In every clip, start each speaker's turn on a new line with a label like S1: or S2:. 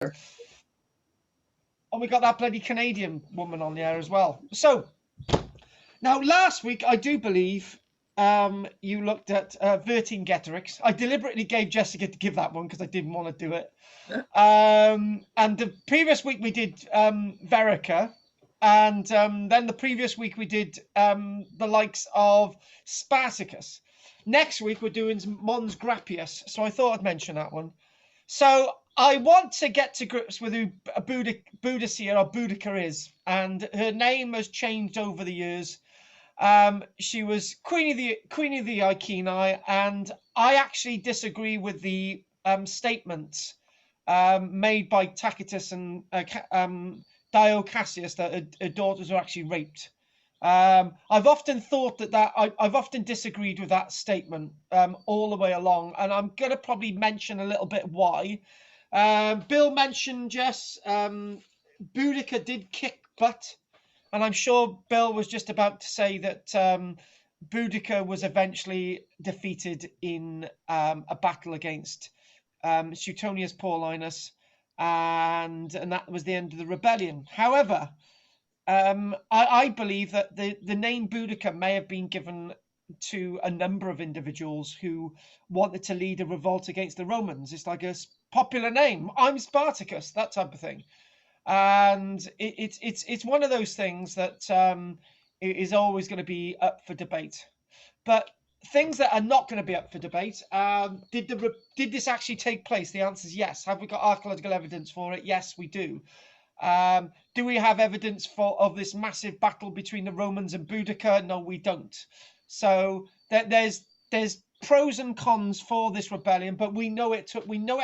S1: And we got that bloody Canadian woman on the air as well. So now last week, I do believe you looked at Vercingetorix. I deliberately gave Jessica to give that one because I didn't want to do it. And the previous week we did Verica. And then the previous week we did the likes of Spartacus. Next week we're doing Mons Grappius. So I thought I'd mention that one. So I want to get to grips with who Boudicca or Boudica is, and her name has changed over the years. She was Queen of the Iceni, and I actually disagree with the statements made by Tacitus and Dio Cassius that her daughters were actually raped. I've often thought I've often disagreed with that statement all the way along, and I'm going to probably mention a little bit why. Bill mentioned, Jess, Boudica did kick butt, and I'm sure Bill was just about to say that Boudica was eventually defeated in a battle against Suetonius Paulinus, and that was the end of the rebellion. However, I believe that the name Boudica may have been given to a number of individuals who wanted to lead a revolt against the Romans. It's like a popular name. I'm Spartacus, that type of thing. And it's one of those things that is always going to be up for debate. But things that are not going to be up for debate, did this actually take place? The answer is yes. Have we got archaeological evidence for it? Yes, we do. Do we have evidence of this massive battle between the Romans and Boudica? No, we don't. So there's pros and cons for this rebellion, but we know it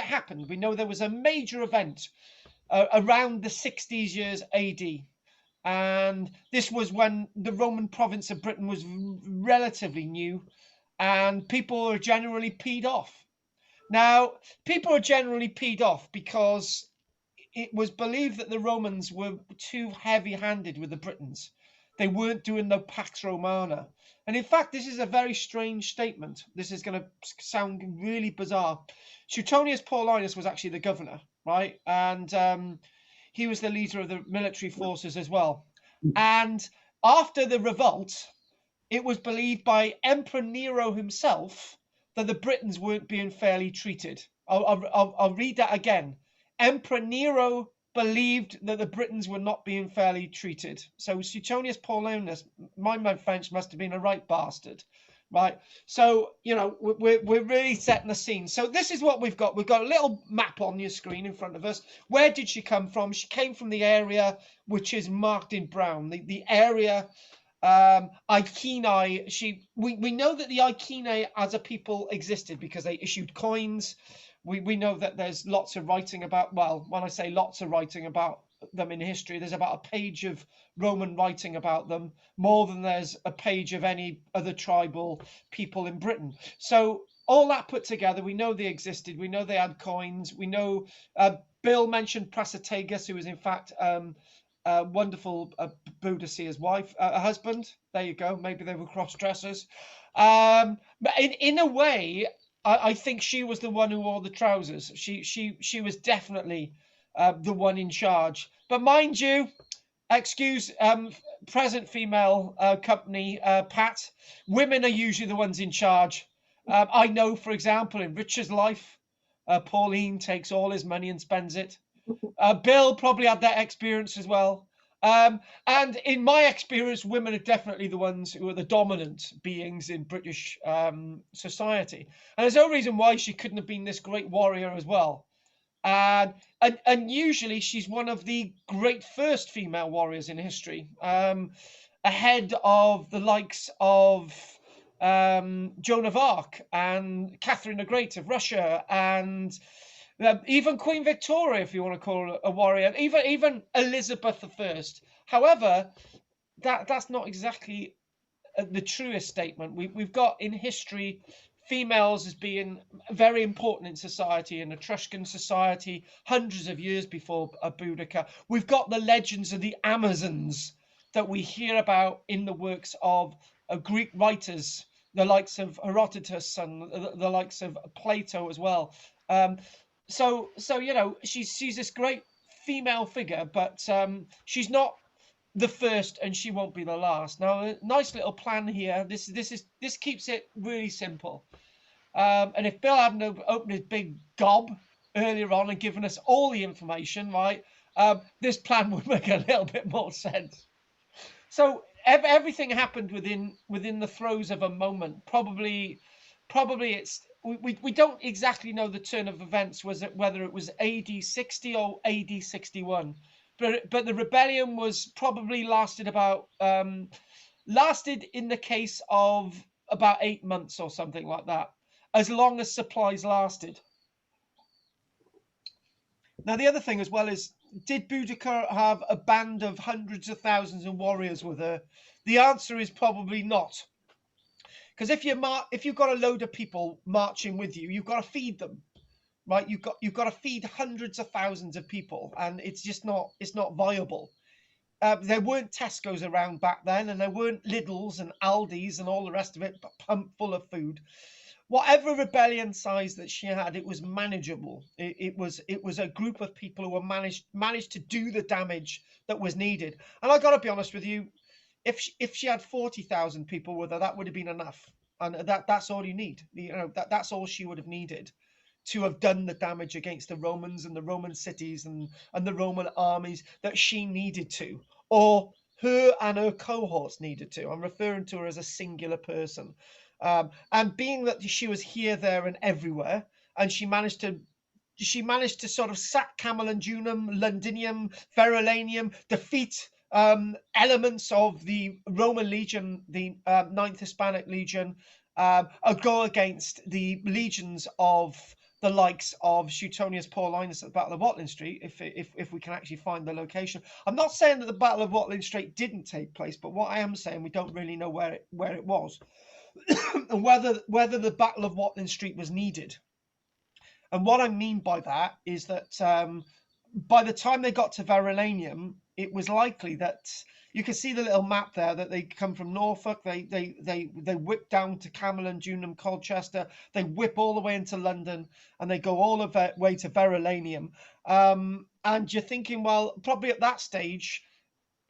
S1: happened. We know there was a major event around the 60s years AD, and this was when the Roman province of Britain was relatively new, and people are generally peed off. Now, people are generally peed off because it was believed that the Romans were too heavy-handed with the Britons. They weren't doing the Pax Romana. And in fact, this is a very strange statement. This is going to sound really bizarre. Suetonius Paulinus was actually the governor, right? And he was the leader of the military forces as well. And after the revolt, it was believed by Emperor Nero himself that the Britons weren't being fairly treated. I'll read that again. Emperor Nero believed that the Britons were not being fairly treated. So Suetonius Paulinus, my French, must have been a right bastard, right? So, you know, we're really setting the scene. So this is what we've got. We've got a little map on your screen in front of us. Where did she come from? She came from the area which is marked in brown, the area Iceni. We know that the Iceni as a people existed because they issued coins. We know that there's lots of writing about, well, when I say lots of writing about them in history, there's about a page of Roman writing about them, more than there's a page of any other tribal people in Britain. So all that put together, we know they existed. We know they had coins. We know Bill mentioned Prasutagus, who was in fact wonderful Boudicca's wife, husband. There you go. Maybe they were cross-dressers. But in a way, I think she was the one who wore the trousers. She was definitely the one in charge. But mind you, excuse present female company, Pat, women are usually the ones in charge. I know, for example, in Richard's life, Pauline takes all his money and spends it. Bill probably had that experience as well. And in my experience, women are definitely the ones who are the dominant beings in British society. And there's no reason why she couldn't have been this great warrior as well. And usually she's one of the great first female warriors in history, ahead of the likes of Joan of Arc and Catherine the Great of Russia, and even Queen Victoria, if you want to call her a warrior, even Elizabeth I. However, that's not exactly the truest statement. We've got in history females as being very important in society, in Etruscan society, hundreds of years before Boudica. We've got the legends of the Amazons that we hear about in the works of Greek writers, the likes of Herodotus and the likes of Plato as well. so you know, she's this great female figure, but she's not the first, and she won't be the last. Now, a nice little plan here. This keeps it really simple. And if Bill hadn't opened his big gob earlier on and given us all the information, right, this plan would make a little bit more sense. So everything happened within the throes of a moment. Probably it's we don't exactly know the turn of events. Was it whether it was AD 60 or AD 61? But the rebellion was probably lasted in the case of about 8 months or something like that, as long as supplies lasted. Now, the other thing as well is, did Boudica have a band of hundreds of thousands of warriors with her? The answer is probably not. Because if you've got a load of people marching with you, you've got to feed them, right? You've got to feed hundreds of thousands of people, and it's not viable. There weren't Tesco's around back then, and there weren't Lidl's and Aldi's and all the rest of it pumped full of food. Whatever rebellion size that she had, it was manageable. It was a group of people who were managed to do the damage that was needed. And I got to be honest with you, if she had 40,000 people with her, that would have been enough. And that's all you need. You know, that's all she would have needed to have done the damage against the Romans and the Roman cities and the Roman armies that she needed to, or her and her cohorts needed to. I'm referring to her as a singular person. And being that she was here, there, and everywhere, and she managed to sort of sack Camalodunum, Londinium, Verillanium, defeat elements of the Roman legion, the 9th Hispanic legion, go against the legions of the likes of Suetonius Paulinus at the Battle of Watlin Street, if we can actually find the location. I'm not saying that the Battle of Watlin Street didn't take place, but what I am saying, we don't really know where it was. And whether the Battle of Watlin Street was needed. And what I mean by that is that by the time they got to Verillanium, it was likely that you can see the little map there that they come from Norfolk, they whip down to Camalodunum, Colchester, they whip all the way into London, and they go all the way to Verillanium. And you're thinking, well, probably at that stage,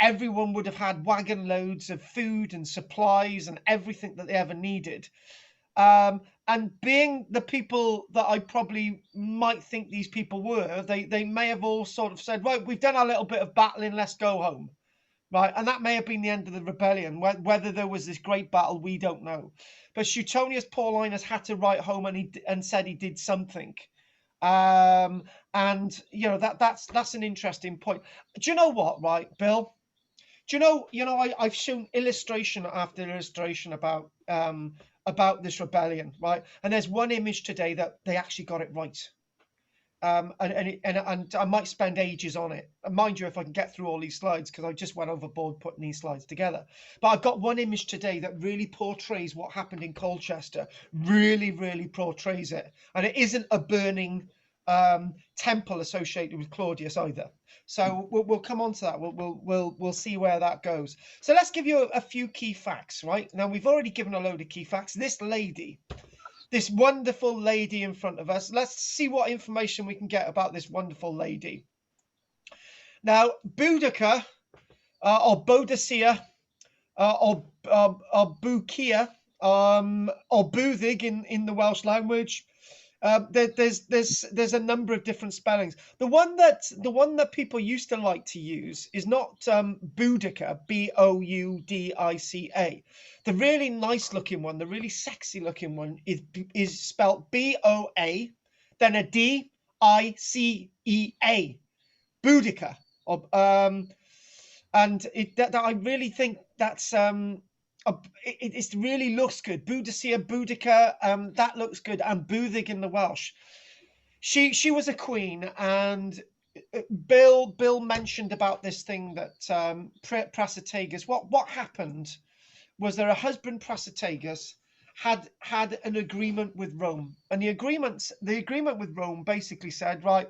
S1: everyone would have had wagon loads of food and supplies and everything that they ever needed. And being the people that I probably might think these people were, they may have all sort of said, right, we've done our little bit of battling, let's go home. Right, and that may have been the end of the rebellion. Whether there was this great battle, we don't know. But Suetonius Paulinus had to write home and said he did something. And you know, that's an interesting point. Do you know what, right, Bill? Do you know, I've shown illustration after illustration about this rebellion, right? And there's one image today that they actually got it right. And I might spend ages on it. And mind you, if I can get through all these slides, because I just went overboard putting these slides together. But I've got one image today that really portrays what happened in Colchester. Really, really portrays it. And it isn't a burning temple associated with Claudius either. So we'll come on to that. We'll see where that goes. So let's give you a few key facts, right? Now, we've already given a load of key facts. This wonderful lady in front of us. Let's see what information we can get about this wonderful lady. Now, Boudica, or Boudicca, or Boudica, or Buddug in the Welsh language. There's a number of different spellings. The one that people used to like to use is not Boudica, Boudica. The really nice looking one, the really sexy looking one is spelled Boa, then a Dicea, Boudica. And I really think that's it really looks good. Boudica, that looks good, and Buddug in the Welsh. She was a queen, and Bill mentioned about this thing that Prasutagus. What happened was her husband Prasutagus had an agreement with Rome, and the agreement with Rome basically said, right,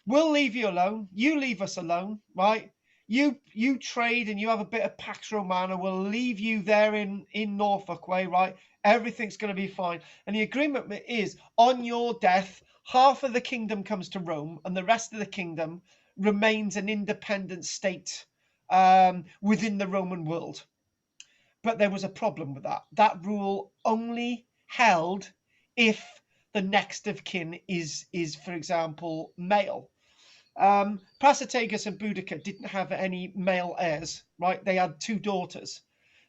S1: we'll leave you alone, you leave us alone, right? You trade and you have a bit of Pax Romana. We'll leave you there in Norfolk way, right? Everything's going to be fine. And the agreement is, on your death, half of the kingdom comes to Rome, and the rest of the kingdom remains an independent state within the Roman world. But there was a problem with that. That rule only held if the next of kin is for example, male. Prasutagus and Boudica didn't have any male heirs, right? They had 2 daughters.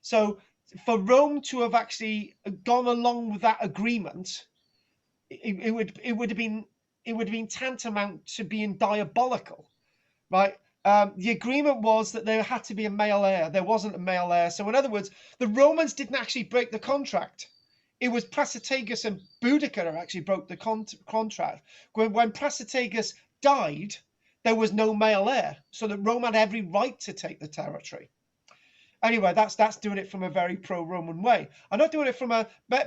S1: So for Rome to have actually gone along with that agreement, it would have been tantamount to being diabolical, right? The agreement was that there had to be a male heir. There wasn't a male heir. So in other words, the Romans didn't actually break the contract. It was Prasutagus and Boudica who actually broke the contract. When Prasutagus died, there was no male heir, so that Rome had every right to take the territory. Anyway, that's doing it from a very pro-Roman way. I'm not doing it from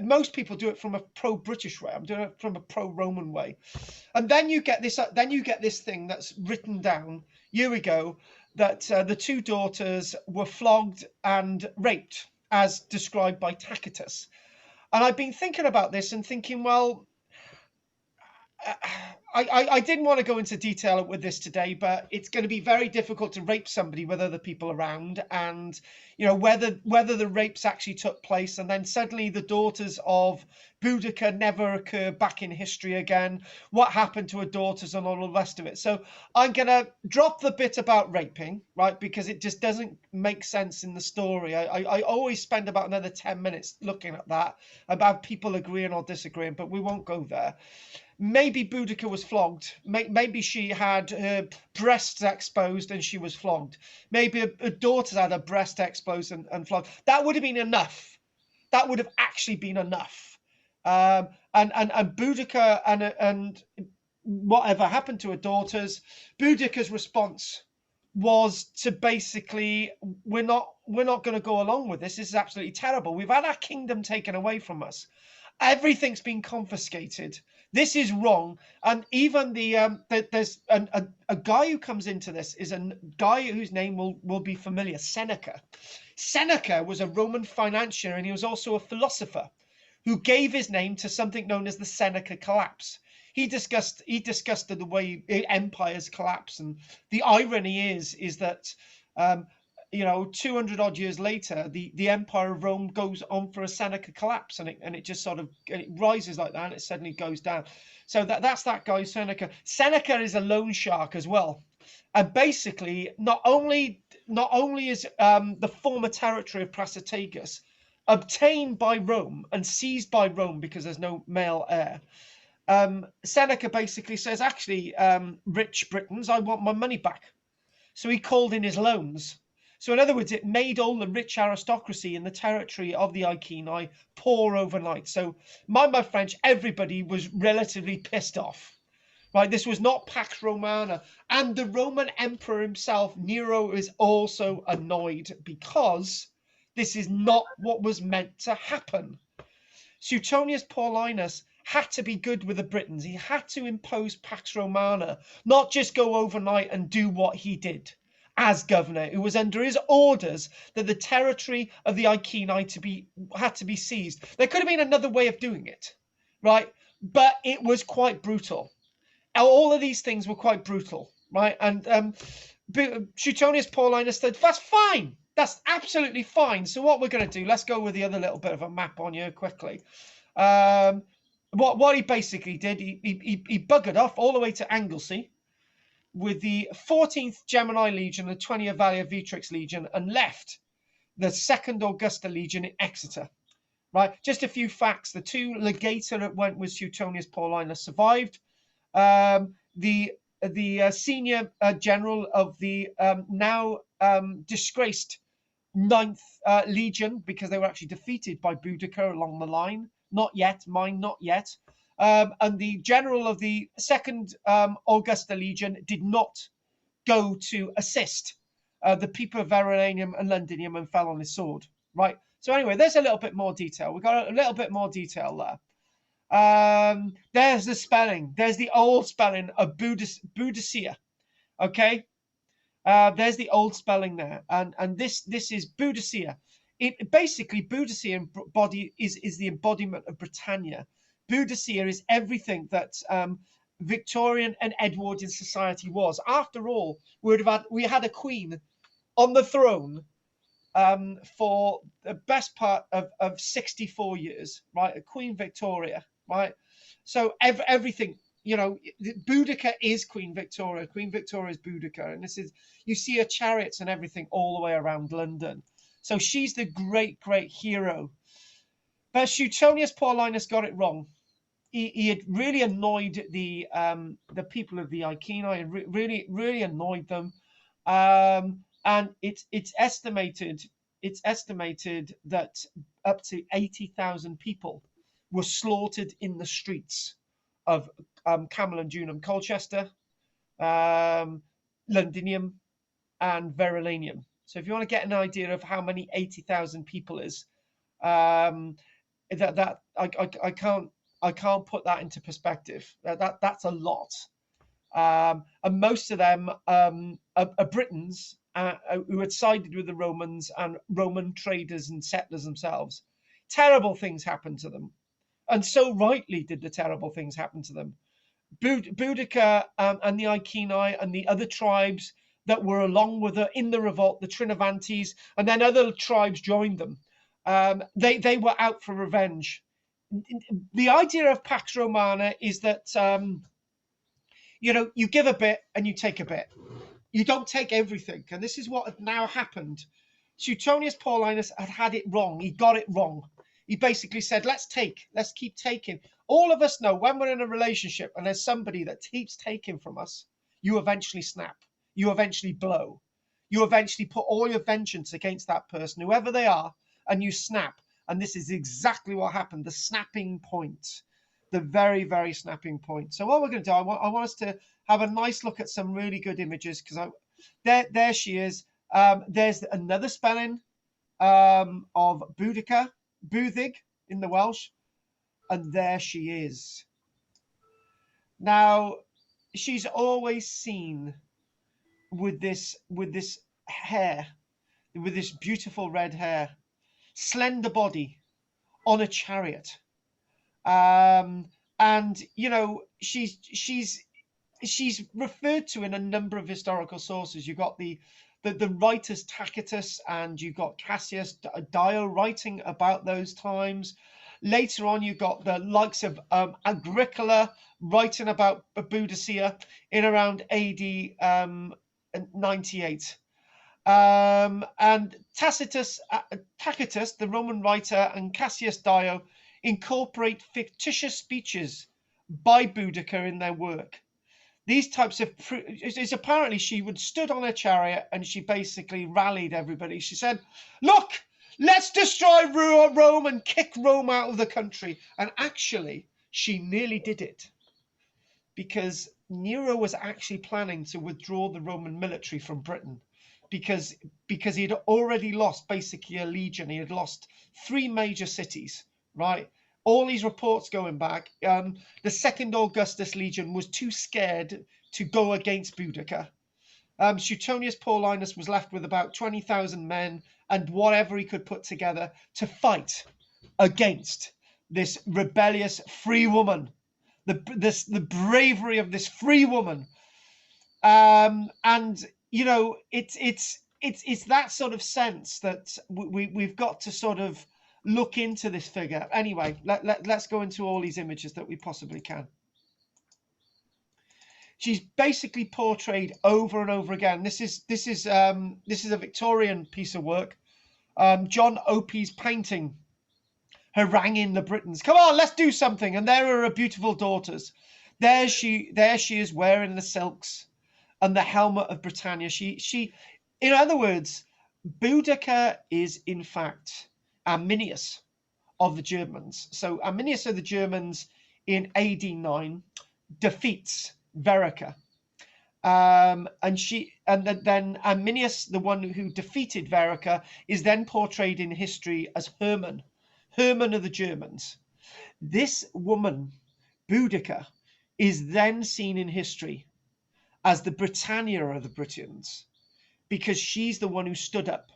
S1: most people do it from a pro-British way. I'm doing it from a pro-Roman way. And then you get this thing that's written down. Here we go. That the 2 daughters were flogged and raped, as described by Tacitus. And I've been thinking about this and thinking, well, I didn't want to go into detail with this today, but it's going to be very difficult to rape somebody with other people around, and whether the rapes actually took place, and then suddenly the daughters of Boudica never occur back in history again. What happened to her daughters and all the rest of it? So I'm going to drop the bit about raping, right, because it just doesn't make sense in the story. I always spend about another 10 minutes looking at that, about people agreeing or disagreeing, but we won't go there. Maybe Boudica was flogged. Maybe she had her breasts exposed and she was flogged. Maybe her daughters had her breast exposed and flogged. That would have been enough. That would have actually been enough. And Boudica and whatever happened to her daughters, Boudica's response was to basically, we're not going to go along with this. This is absolutely terrible. We've had our kingdom taken away from us. Everything's been confiscated. This is wrong. And even there's a guy who comes into this is a guy whose name will be familiar, Seneca. Seneca was a Roman financier, and he was also a philosopher who gave his name to something known as the Seneca collapse. He discussed the way empires collapse, and the irony is that 200 odd years later, the Empire of Rome goes on for a Seneca collapse, and it just sort of rises like that, and it suddenly goes down. So that's that guy Seneca. Seneca is a loan shark as well, and basically not only is the former territory of Prasutagus obtained by Rome and seized by Rome because there's no male heir. Seneca basically says, actually, rich Britons, I want my money back. So he called in his loans. So in other words, it made all the rich aristocracy in the territory of the Iceni poor overnight. So mind my French, everybody was relatively pissed off. Right? This was not Pax Romana. And the Roman emperor himself, Nero, is also annoyed because this is not what was meant to happen. Suetonius Paulinus had to be good with the Britons. He had to impose Pax Romana, not just go overnight and do what he did as governor. It was under his orders that the territory of the Iceni had to be seized. There could have been another way of doing it, right? But it was quite brutal. All of these things were quite brutal, right? And Suetonius Paulinus said, that's fine. That's absolutely fine. So what we're going to do, let's go with the other little bit of a map on here quickly. What he basically did, he buggered off all the way to Anglesey with the 14th Gemini Legion, the 20th Valia Vitrix Legion, and left the 2nd Augusta Legion in Exeter. Right, just a few facts. The 2 legata that went with Suetonius Paulinus survived. The senior general of the now disgraced 9th Legion, because they were actually defeated by Boudica along the line. Not yet, not yet. And the general of the 2nd Augusta Legion did not go to assist the people of Verillanium and Londinium and fell on his sword. Right. So anyway, there's a little bit more detail. We've got a little bit more detail there. There's the spelling. There's the old spelling of Boudicca. Okay. There's the old spelling there, and this is Boudicca. It basically, Boudicca is the embodiment of Britannia, Boudicca is everything that Victorian and Edwardian society was. After all, we had a queen on the throne for the best part of 64 years, right? Queen Victoria, right? So everything, you know, Boudica is Queen Victoria. Queen Victoria is Boudica. And this is, you see her chariots and everything all the way around London. So she's the great, great hero. But Suetonius Paulinus got it wrong. He had really annoyed the people of the Iceni, really annoyed them. And it's estimated that up to 80,000 people were slaughtered in the streets of Camalodunum, Colchester, Londinium, and Verillanium. So if you want to get an idea of how many 80,000 people is, that I can't put that into perspective. That's a lot. And most of them are Britons who had sided with the Romans and Roman traders and settlers themselves. Terrible things happened to them. And so rightly did the terrible things happen to them. Boudica and the Iceni and the other tribes that were along with her in the revolt, the Trinovantes, and then other tribes joined them. They were out for revenge. The idea of Pax Romana is that you know, you give a bit and you take a bit. You don't take everything, and this is what had now happened. Suetonius Paulinus had it wrong. He got it wrong. He basically said, let's keep taking. All of us know when we're in a relationship and there's somebody that keeps taking from us, you eventually snap. You eventually blow. You eventually put all your vengeance against that person, whoever they are, and you snap. And this is exactly what happened, the snapping point, the very, very snapping point. So what we're going to do, I want us to have a nice look at some really good images, because there she is. There's another spelling of Boudica, Buddug in the Welsh, and there she is. Now, she's always seen with this hair, with this beautiful red hair, slender body, on a chariot, and you know, she's referred to in a number of historical sources. You've got the writers Tacitus, and you've got Cassius Dio writing about those times. Later on, you've got the likes of Agricola writing about Boudicca in around AD 98. And Tacitus, the Roman writer, and Cassius Dio incorporate fictitious speeches by Boudica in their work. These types of is apparently she would stood on a chariot and she basically rallied everybody. She said, "Look, let's destroy Rome and kick Rome out of the country." And actually, she nearly did it, because Nero was actually planning to withdraw the Roman military from Britain, because he'd already lost basically a legion. He had lost 3 major cities, right? All these reports going back, the Second Augustus Legion was too scared to go against Boudica. Suetonius Paulinus was left with about 20,000 men and whatever he could put together to fight against this rebellious free woman, the bravery of this free woman. And you know, it's that sort of sense that we've got to sort of look into this figure. Anyway, let's go into all these images that we possibly can. She's basically portrayed over and over again. This is a Victorian piece of work. John Opie's painting, haranguing the Britons. Come on, let's do something. And there are her beautiful daughters. There she is wearing the silks and the helmet of Britannia. She, in other words, Boudicca is in fact Arminius of the Germans. So Arminius of the Germans in AD 9 defeats Vericca, and then Arminius, the one who defeated Vericca, is then portrayed in history as Hermann of the Germans. This woman, Boudicca, is then seen in history as the Britannia of the Britons, because she's the one who stood up.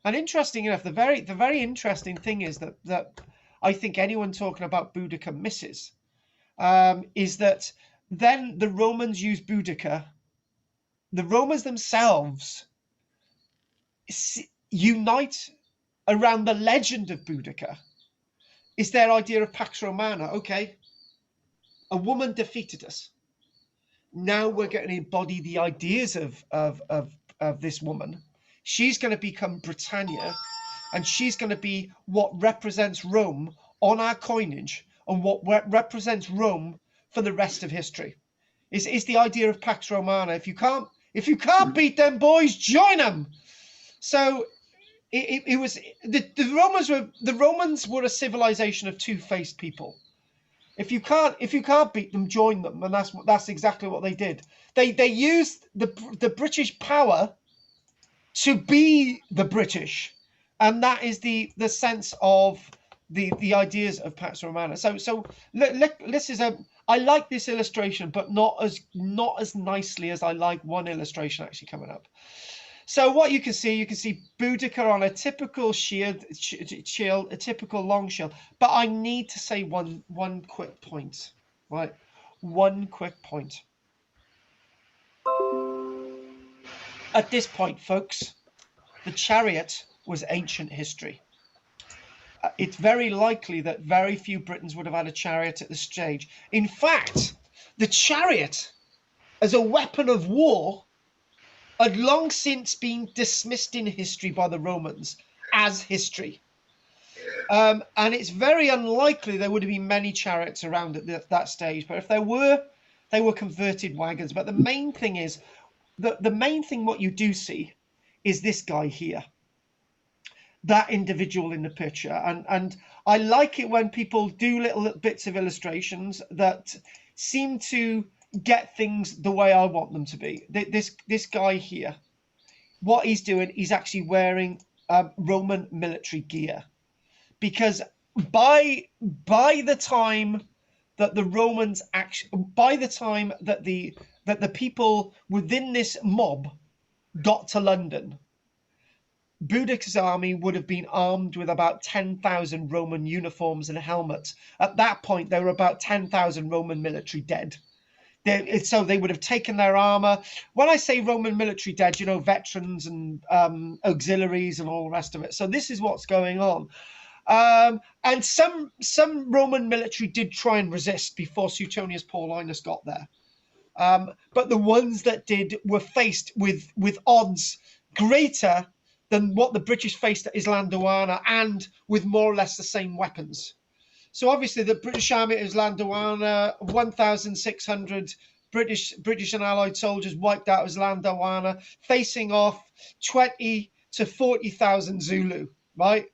S1: And interesting enough, the very interesting thing is that I think anyone talking about Boudicca misses is that then the Romans used Boudica. The Romans themselves unite around the legend of Boudica. It's their idea of Pax Romana. Okay, a woman defeated us. Now we're going to embody the ideas of this woman. She's going to become Britannia, and she's going to be what represents Rome on our coinage and what represents Rome for the rest of history. It's the idea of Pax Romana. If you can't beat them boys, join them. So it was the Romans were a civilization of two-faced people. If you can't beat them, join them, and that's exactly what they did. They used the British power to be the British, and that is the sense of the ideas of Pax Romana. So this is I like this illustration, but not as nicely as I like one illustration actually coming up. So what you can see Boudica on a typical shield, a typical long shield. But I need to say one quick point, right? One quick point. At this point, folks, the chariot was ancient history. It's very likely that very few Britons would have had a chariot at this stage. In fact, the chariot as a weapon of war had long since been dismissed in history by the Romans as history. And it's very unlikely there would have been many chariots around at that stage. But if there were, they were converted wagons. But the main thing is, the main thing what you do see is this guy here. That individual in the picture. And I like it when people do little bits of illustrations that seem to get things the way I want them to be. This guy here, what he's doing, he's actually wearing Roman military gear, because by the time that the Romans by the time that the people within this mob got to London, Boudicca's army would have been armed with about 10,000 Roman uniforms and helmets. At that point, there were about 10,000 Roman military dead. So they would have taken their armor. When I say Roman military dead, you know, veterans and auxiliaries and all the rest of it. So this is what's going on. And some Roman military did try and resist before Suetonius Paulinus got there. But the ones that did were faced with odds greater than what the British faced at Islandowana, and with more or less the same weapons. So obviously the British army at Islandowana, 1,600 British and Allied soldiers wiped out Islandowana, facing off 20 to 40,000 Zulu, right?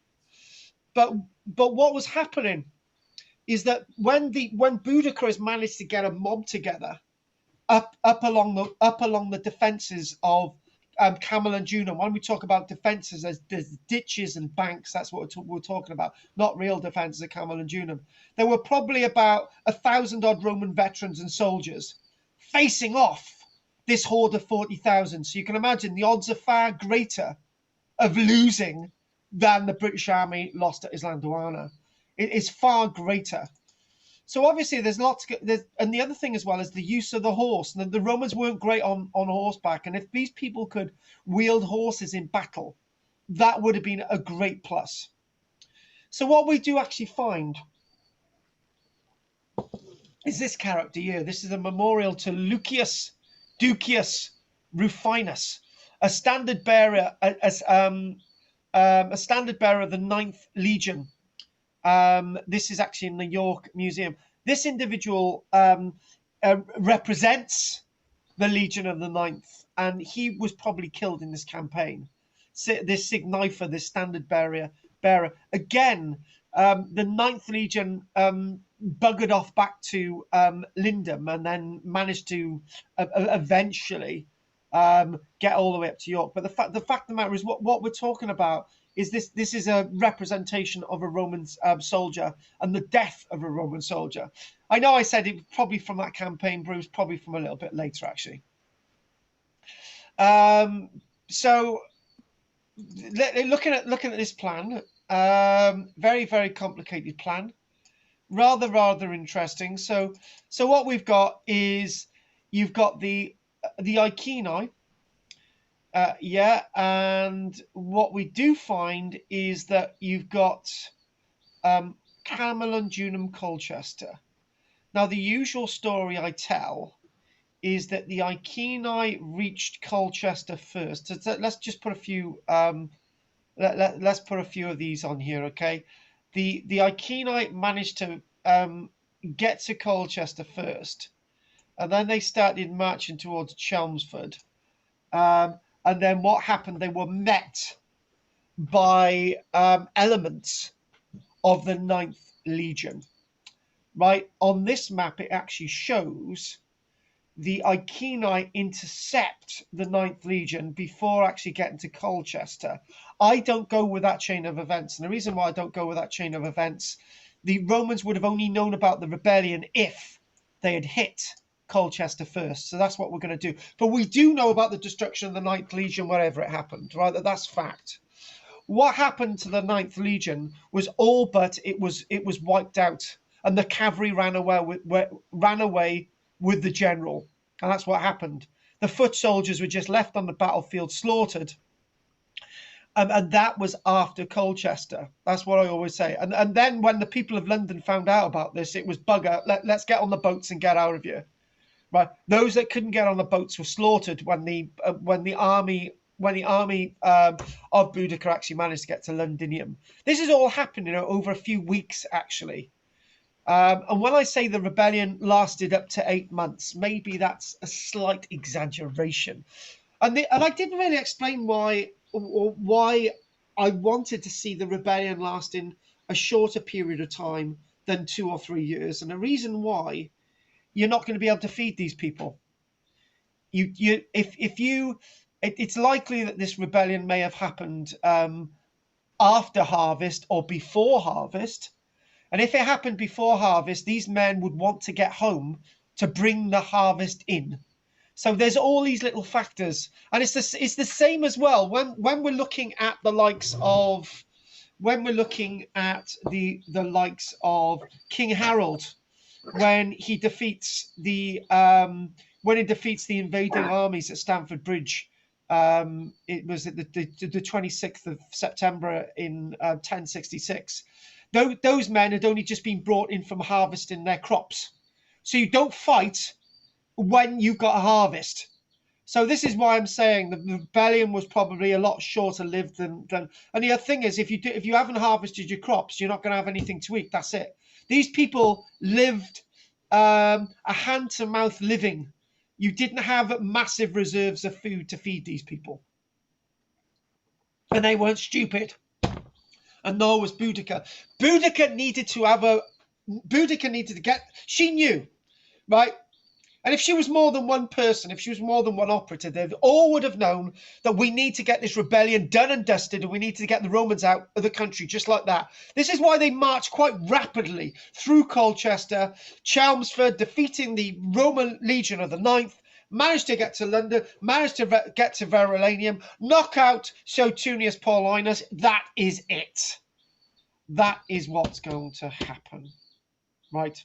S1: But what was happening is that when Boudica has managed to get a mob together up along the defences of Camalodunum. When we talk about defences, there's ditches and banks. That's what we're talking about, not real defences of Camalodunum. There were probably about 1,000 odd Roman veterans and soldiers facing off this horde of 40,000. So you can imagine the odds are far greater of losing than the British army lost at Islandowana. It is far greater. So obviously there's lots, and the other thing as well is the use of the horse. The Romans weren't great on horseback, and if these people could wield horses in battle, that would have been a great plus. So what we do actually find is this character here. This is a memorial to Lucius Ducius Rufinus, a standard bearer, a standard bearer of the 9th Legion. This is actually in the York Museum. This individual represents the Legion of the 9th, and he was probably killed in this campaign. This signifer, this standard bearer. Again, the 9th Legion buggered off back to Lindum, and then managed to eventually get all the way up to York. But the fact of the matter is, what we're talking about is this is a representation of a Roman soldier and the death of a Roman soldier. I know I said it probably from that campaign, Bruce, probably from a little bit later, actually. So looking at this plan, very, very complicated plan. rather interesting. So what we've got is you've got the Iceni, yeah, and what we do find is that you've got Camelundunum Colchester. Now, the usual story I tell is that the Iceni reached Colchester first. So let's just put a few let's put a few of these on here, okay? The Iceni managed to get to Colchester first, and then they started marching towards Chelmsford. And then what happened? They were met by elements of the 9th Legion. Right, on this map, it actually shows the Iceni intercept the 9th Legion before actually getting to Colchester. I don't go with that chain of events. And the reason why I don't go with that chain of events, the Romans would have only known about the rebellion if they had hit Colchester first. So that's what we're going to do. But we do know about the destruction of the 9th Legion wherever it happened, right? That's fact. What happened to the 9th Legion was all but it was wiped out. And the cavalry ran away with the general. And that's what happened. The foot soldiers were just left on the battlefield, slaughtered. And that was after Colchester. That's what I always say. And then when the people of London found out about this, it was bugger. Let's get on the boats and get out of here. Right. Those that couldn't get on the boats were slaughtered when the army of Boudica actually managed to get to Londinium. This is all happening over a few weeks, actually. And when I say the rebellion lasted up to 8 months, maybe that's a slight exaggeration. And I didn't really explain why I wanted to see the rebellion lasting a shorter period of time than 2 or 3 years. And the reason why, you're not going to be able to feed these people. It's likely that this rebellion may have happened after harvest or before harvest. And if it happened before harvest, these men would want to get home to bring the harvest in. So there's all these little factors, and it's the same as well when we're looking at the likes of likes of King Harold, when he defeats the invading armies at Stamford Bridge. It was at the 26th of September in 1066. Those men had only just been brought in from harvesting their crops. So you don't fight when you've got a harvest. So this is why I'm saying the rebellion was probably a lot shorter lived than. And the other thing is, if you haven't harvested your crops, you're not going to have anything to eat. That's it. These people lived a hand-to-mouth living. You didn't have massive reserves of food to feed these people. And they weren't stupid. And nor was Boudica. Boudica needed to get, she knew, right? And if she was more than one person, if she was more than one operative, they all would have known that we need to get this rebellion done and dusted, and we need to get the Romans out of the country just like that. This is why they marched quite rapidly through Colchester, Chelmsford, defeating the Roman Legion of the 9th, managed to get to London, managed to get to Verillanium, knock out Suetonius Paulinus. That is it. That is what's going to happen, right?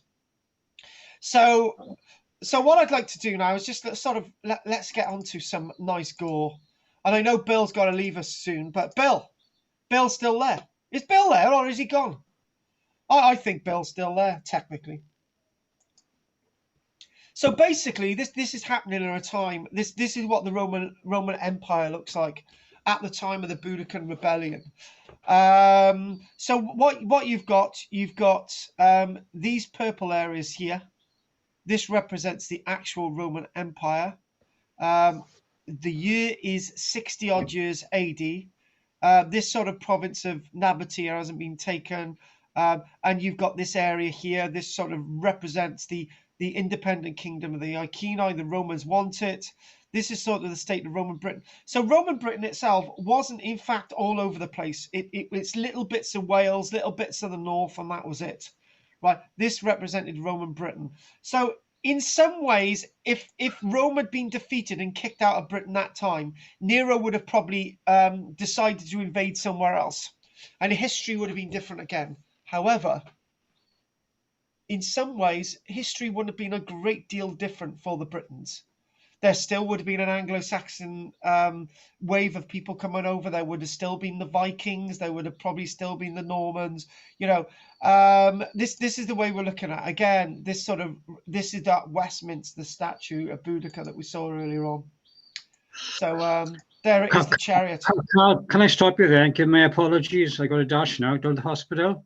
S1: So what I'd like to do now is just let's get on to some nice gore. And I know Bill's got to leave us soon, but Bill's still there. Is Bill there or is he gone? I think Bill's still there, technically. So basically, this is happening at a time. This is what the Roman Empire looks like at the time of the Boudican rebellion. So what you've got these purple areas here. This represents the actual Roman Empire. The year is 60 odd years AD. This sort of province of Nabatea hasn't been taken, and you've got this area here. This sort of represents the independent kingdom of the Iceni. The Romans want it. This is sort of the state of Roman Britain. So Roman Britain itself wasn't, in fact, all over the place. It's little bits of Wales, little bits of the north, and that was it. Right? This represented Roman Britain. So in some ways, if Rome had been defeated and kicked out of Britain that time, Nero would have probably decided to invade somewhere else, and history would have been different again. However, in some ways, history wouldn't have been a great deal different for the Britons. There still would have been an Anglo-Saxon wave of people coming over. There would have still been the Vikings. There would have probably still been the Normans. You know, this is the way we're looking at. Again, this is that Westminster statue of Boudica that we saw earlier on. So there it is, the chariot.
S2: Can I stop you there and give my apologies? I got a dash now. Go to the hospital.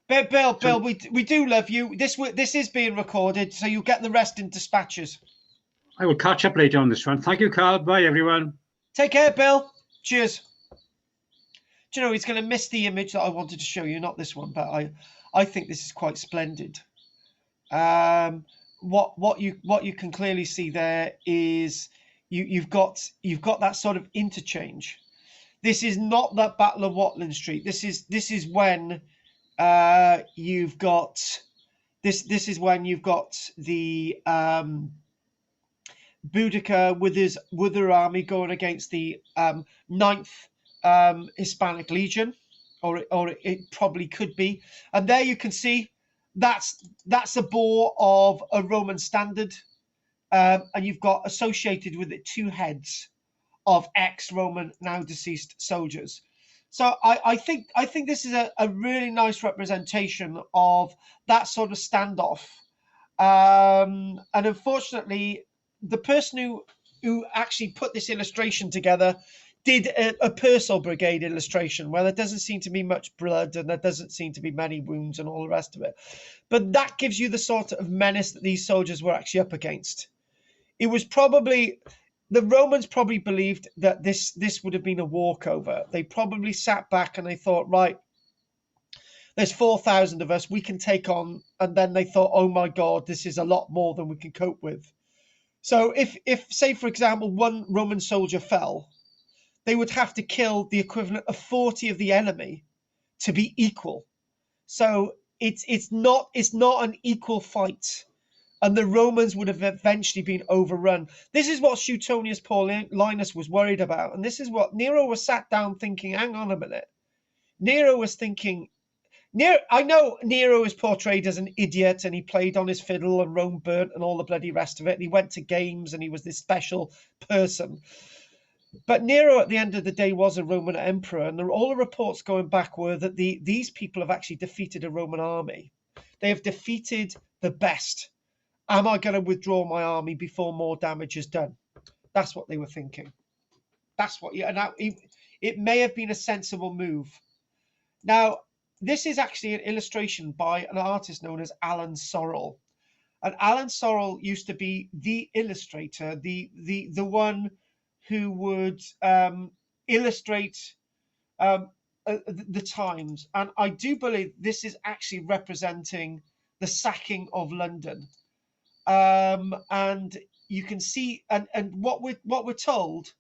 S1: Bill, we do love you. This is being recorded, so you'll get the rest in dispatches.
S2: I will catch up later on this one. Thank you, Carl. Bye, everyone.
S1: Take care, Bill. Cheers. Do you know, he's going to miss the image that I wanted to show you, not this one, but I think this is quite splendid. What you can clearly see there is you've got that sort of interchange. This is not that Battle of Watlin Street. This is when you've got the Boudica with her army going against the 9th Hispanic Legion, or it probably could be. And there you can see that's a boar of a Roman standard, and you've got associated with it 2 heads of ex-Roman, now deceased soldiers. So I think this is a really nice representation of that sort of standoff. And unfortunately, the person who actually put this illustration together did a Purcell Brigade illustration where there doesn't seem to be much blood and there doesn't seem to be many wounds and all the rest of it. But that gives you the sort of menace that these soldiers were actually up against. It was probably, the Romans probably believed that this would have been a walkover. They probably sat back and they thought, right, there's 4,000 of us, we can take on. And then they thought, oh my God, this is a lot more than we can cope with. So if say, for example, 1 Roman soldier fell, they would have to kill the equivalent of 40 of the enemy to be equal. So it's not an equal fight. And the Romans would have eventually been overrun. This is what Suetonius Paulinus was worried about. And this is what Nero was sat down thinking, hang on a minute. Nero was thinking, I know Nero is portrayed as an idiot and he played on his fiddle and Rome burnt and all the bloody rest of it. And he went to games and he was this special person. But Nero, at the end of the day, was a Roman emperor. And all the reports going back were that these people have actually defeated a Roman army. They have defeated the best. Am I going to withdraw my army before more damage is done? That's what they were thinking. That's what it may have been a sensible move. Now, this is actually an illustration by an artist known as Alan Sorrell. And Alan Sorrell used to be the illustrator, the one who would illustrate the times. And I do believe this is actually representing the sacking of London. And you can see, and what we're told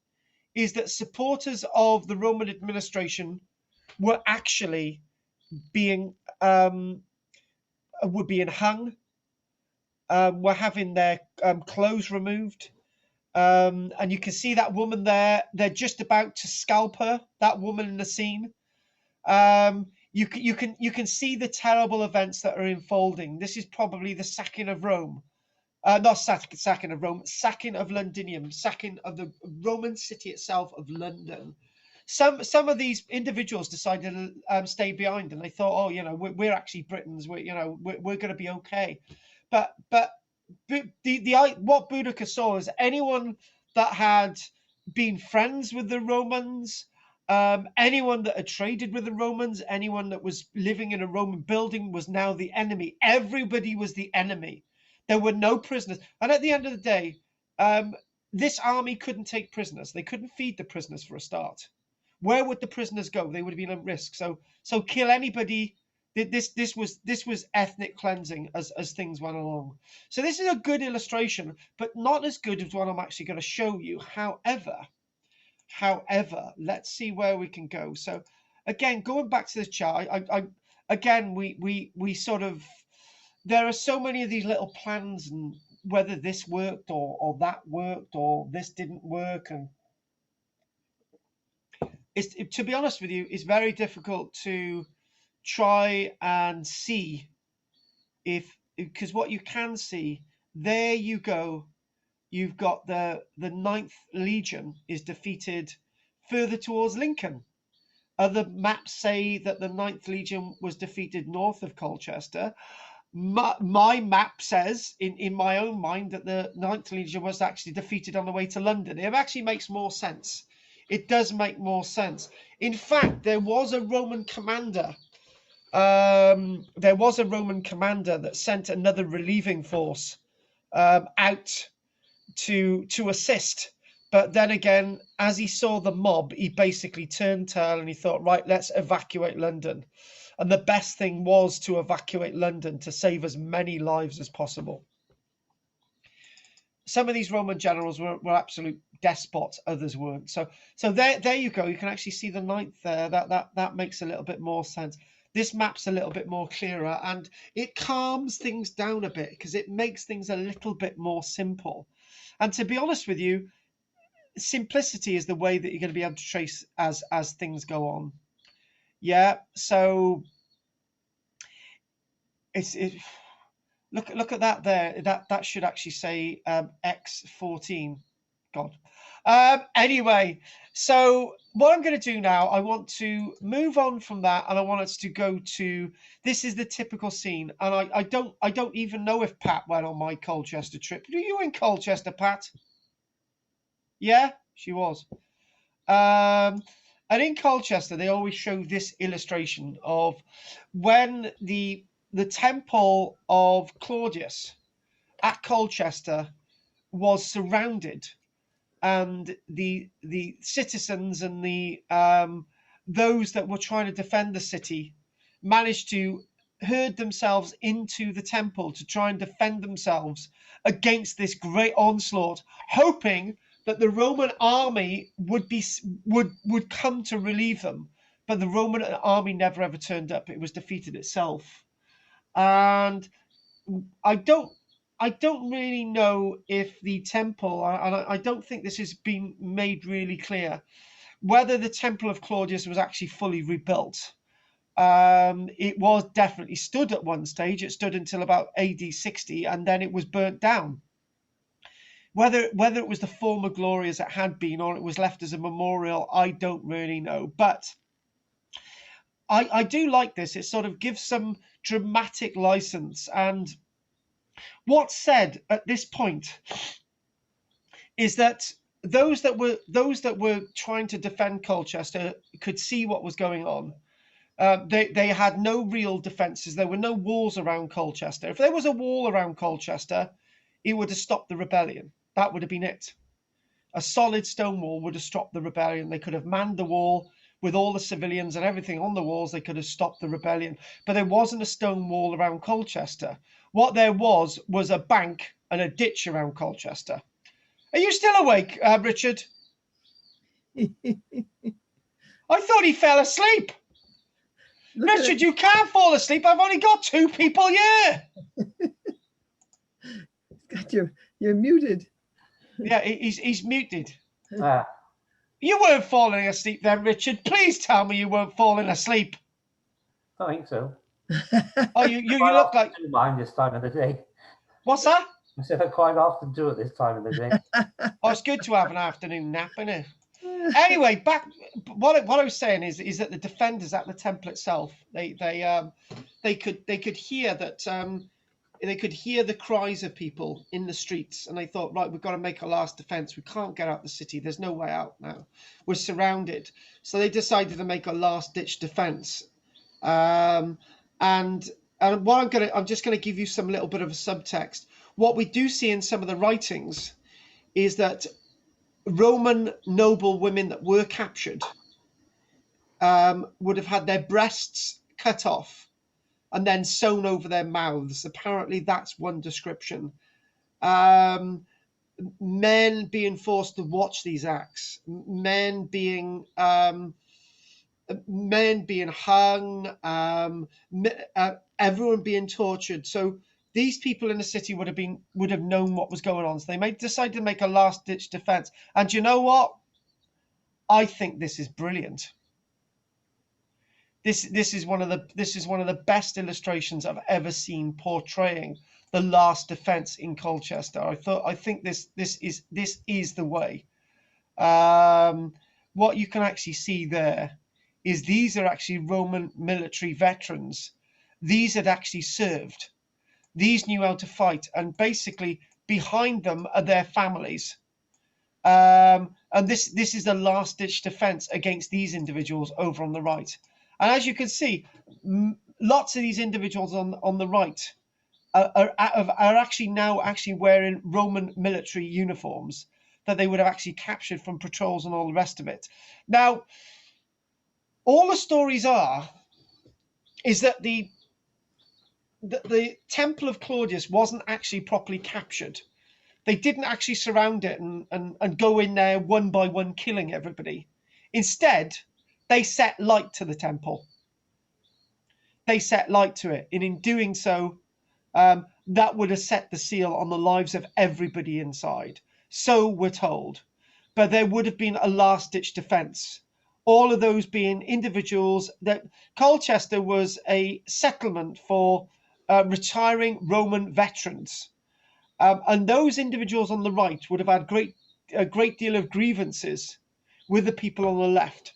S1: is that supporters of the Roman administration were actually being hung, were having their clothes removed, and you can see that woman there. They're just about to scalp her. That woman in the scene. You can see the terrible events that are unfolding. This is probably the sacking of Rome. Not sacking of Rome, sacking of Londinium, sacking of the Roman city itself of London. Some of these individuals decided to stay behind, and they thought, oh, we're actually Britons. We're going to be okay. But what Boudica saw is anyone that had been friends with the Romans, anyone that had traded with the Romans, anyone that was living in a Roman building was now the enemy. Everybody was the enemy. There were no prisoners. And at the end of the day, this army couldn't take prisoners. They couldn't feed the prisoners for a start. Where would the prisoners go? They would have been at risk. So kill anybody. This was ethnic cleansing as things went along. So this is a good illustration, but not as good as what I'm actually going to show you. However, let's see where we can go. So again, going back to this chart, we sort of, there are so many of these little plans and whether this worked or that worked or this didn't work, and to be honest with you, it's very difficult to try and see if because what you can see, there you go. You've got the 9th Legion is defeated further towards Lincoln. Other maps say that the 9th Legion was defeated north of Colchester. My map says, in my own mind, that the 9th Legion was actually defeated on the way to London. It actually makes more sense. It does make more sense. In fact, there was a Roman commander. There was a Roman commander that sent another relieving force out to assist. But then again, as he saw the mob, he basically turned tail and he thought, right, let's evacuate London. And the best thing was to evacuate London to save as many lives as possible. Some of these Roman generals were absolute despots, others weren't. So there you go. You can actually see the 9th there. That makes a little bit more sense. This map's a little bit more clearer, and it calms things down a bit because it makes things a little bit more simple. And to be honest with you, simplicity is the way that you're going to be able to trace as things go on. Yeah, so look at that there. That should actually say X14. God. Anyway, so what I'm going to do now, I want to move on from that, and I want us to go to, this is the typical scene, and I don't even know if Pat went on my Colchester trip. Were you in Colchester, Pat? Yeah, she was. And in Colchester, they always show this illustration of when the temple of Claudius at Colchester was surrounded, and the citizens and the those that were trying to defend the city managed to herd themselves into the temple to try and defend themselves against this great onslaught, hoping that the Roman army would come to relieve them. But the Roman army never ever turned up. It was defeated itself. And I don't really know if the temple, and I don't think this has been made really clear, whether the temple of Claudius was actually fully rebuilt. It was definitely stood at one stage. It stood until about AD 60, and then it was burnt down. Whether it was the former glory as it had been, or it was left as a memorial, I don't really know. But I do like this. It sort of gives some dramatic license. And what's said at this point is that those that were trying to defend Colchester could see what was going on. They had no real defences. There were no walls around Colchester. If there was a wall around Colchester, it would have stopped the rebellion. That would have been it. A solid stone wall would have stopped the rebellion. They could have manned the wall with all the civilians and everything on the walls. They could have stopped the rebellion. But there wasn't a stone wall around Colchester. What there was a bank and a ditch around Colchester. Are you still awake, Richard? I thought he fell asleep. Richard, you can't fall asleep. I've only got 2 people here.
S3: God, you're muted.
S1: Yeah, he's muted. You weren't falling asleep then, Richard. Please tell me you weren't falling asleep.
S4: I think so.
S1: Oh, you look like...
S4: I mind this time of the day.
S1: What's that?
S4: I said I quite often do it this time of the day.
S1: Oh, it's good to have an afternoon nap, isn't it? Anyway, back. What I was saying is that the defenders at the temple itself, they could hear that. They could hear the cries of people in the streets, and they thought, right, we've got to make a last defense. We can't get out the city. There's no way out now. We're surrounded. So they decided to make a last ditch defense. And what I'm just going to give you some little bit of a subtext. What we do see in some of the writings is that Roman noble women that were captured would have had their breasts cut off and then sewn over their mouths. Apparently, that's one description. Men being forced to watch these acts, men being hung, everyone being tortured. So these people in the city would have known what was going on. So they decided to make a last ditch defense. And you know what? I think this is brilliant. This is one of the best illustrations I've ever seen portraying the last defense in Colchester. I think this is the way. What you can actually see there is these are actually Roman military veterans. These had actually served. These knew how to fight, and basically behind them are their families. And this is the last-ditch defense against these individuals over on the right. And as you can see, lots of these individuals on the right are actually now wearing Roman military uniforms that they would have actually captured from patrols and all the rest of it. Now, all the stories is that the Temple of Claudius wasn't actually properly captured. They didn't actually surround it and go in there one by one killing everybody. Instead, they set light to the temple. They set light to it. And in doing so, that would have set the seal on the lives of everybody inside. So we're told. But there would have been a last-ditch defense. All of those being individuals that Colchester was a settlement for retiring Roman veterans. And those individuals on the right would have had a great deal of grievances with the people on the left.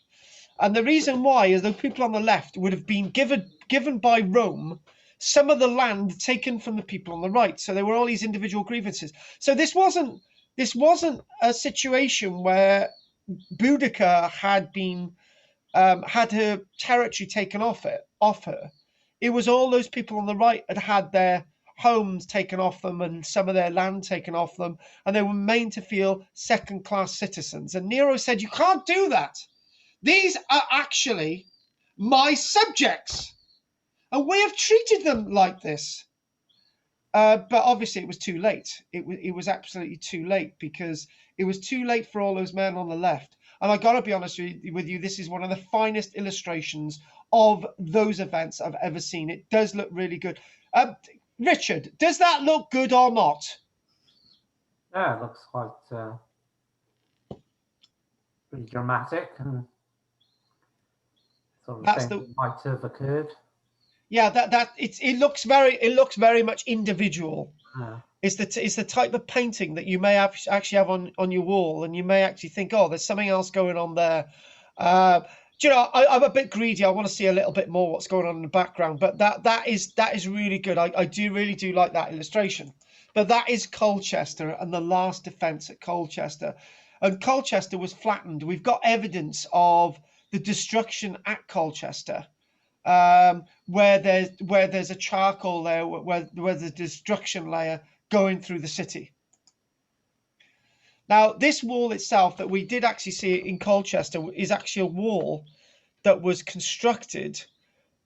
S1: And the reason why is the people on the left would have been given by Rome some of the land taken from the people on the right. So there were all these individual grievances. So this wasn't a situation where Boudica had been had her territory taken off her. It was all those people on the right had their homes taken off them and some of their land taken off them, and they were made to feel second-class citizens. And Nero said, "You can't do that. These are actually my subjects, and we have treated them like this." But obviously it was too late. It was absolutely too late, because it was too late for all those men on the left. And I got to be honest with you, this is one of the finest illustrations of those events I've ever seen. It does look really good. Richard, does that look good or not?
S4: Yeah, it looks quite pretty dramatic, and sort of
S1: That's
S4: thing might have occurred.
S1: Yeah, it looks very much individual.
S4: Yeah.
S1: It's the type of painting that you may actually have on your wall, and you may actually think, oh, there's something else going on there. Do you know, I'm a bit greedy. I want to see a little bit more what's going on in the background. But that is really good. I really do like that illustration. But that is Colchester and the last defense at Colchester. And Colchester was flattened. We've got evidence of the destruction at Colchester, where there's a charcoal layer, where there's a destruction layer going through the city. Now, this wall itself that we did actually see in Colchester is actually a wall that was constructed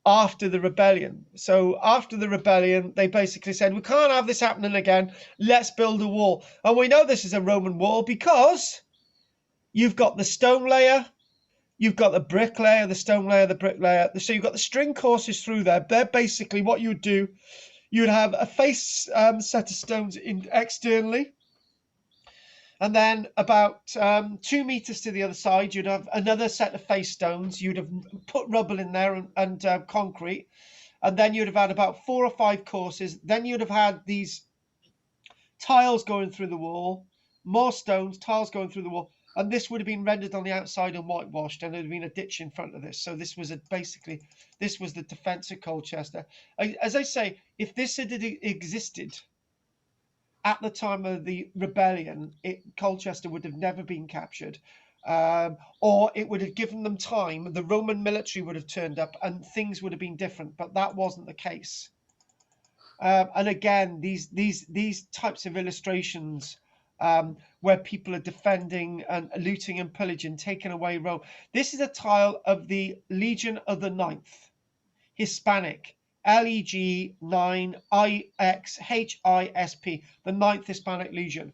S1: after the rebellion. So after the rebellion, they basically said, we can't have this happening again. Let's build a wall. And we know this is a Roman wall because you've got the stone layer, you've got the brick layer, the stone layer, the brick layer. So you've got the string courses through there. They're basically what you would do. You'd have a face set of stones externally. And then about 2 meters to the other side, you'd have another set of face stones. You'd have put rubble in there and concrete. And then you'd have had about 4 or 5 courses. Then you'd have had these tiles going through the wall, more stones, tiles going through the wall. And this would have been rendered on the outside and whitewashed, and there would have been a ditch in front of this. So this was this was the defense of Colchester. As I say, if this had existed at the time of the rebellion, Colchester would have never been captured, or it would have given them time. The Roman military would have turned up and things would have been different, but that wasn't the case. And again, these types of illustrations where people are defending and looting and pillaging, taking away Rome. This is a tile of the Legion of the Ninth, Hispanic. LEG 9IXHISP, the 9th Hispanic Legion.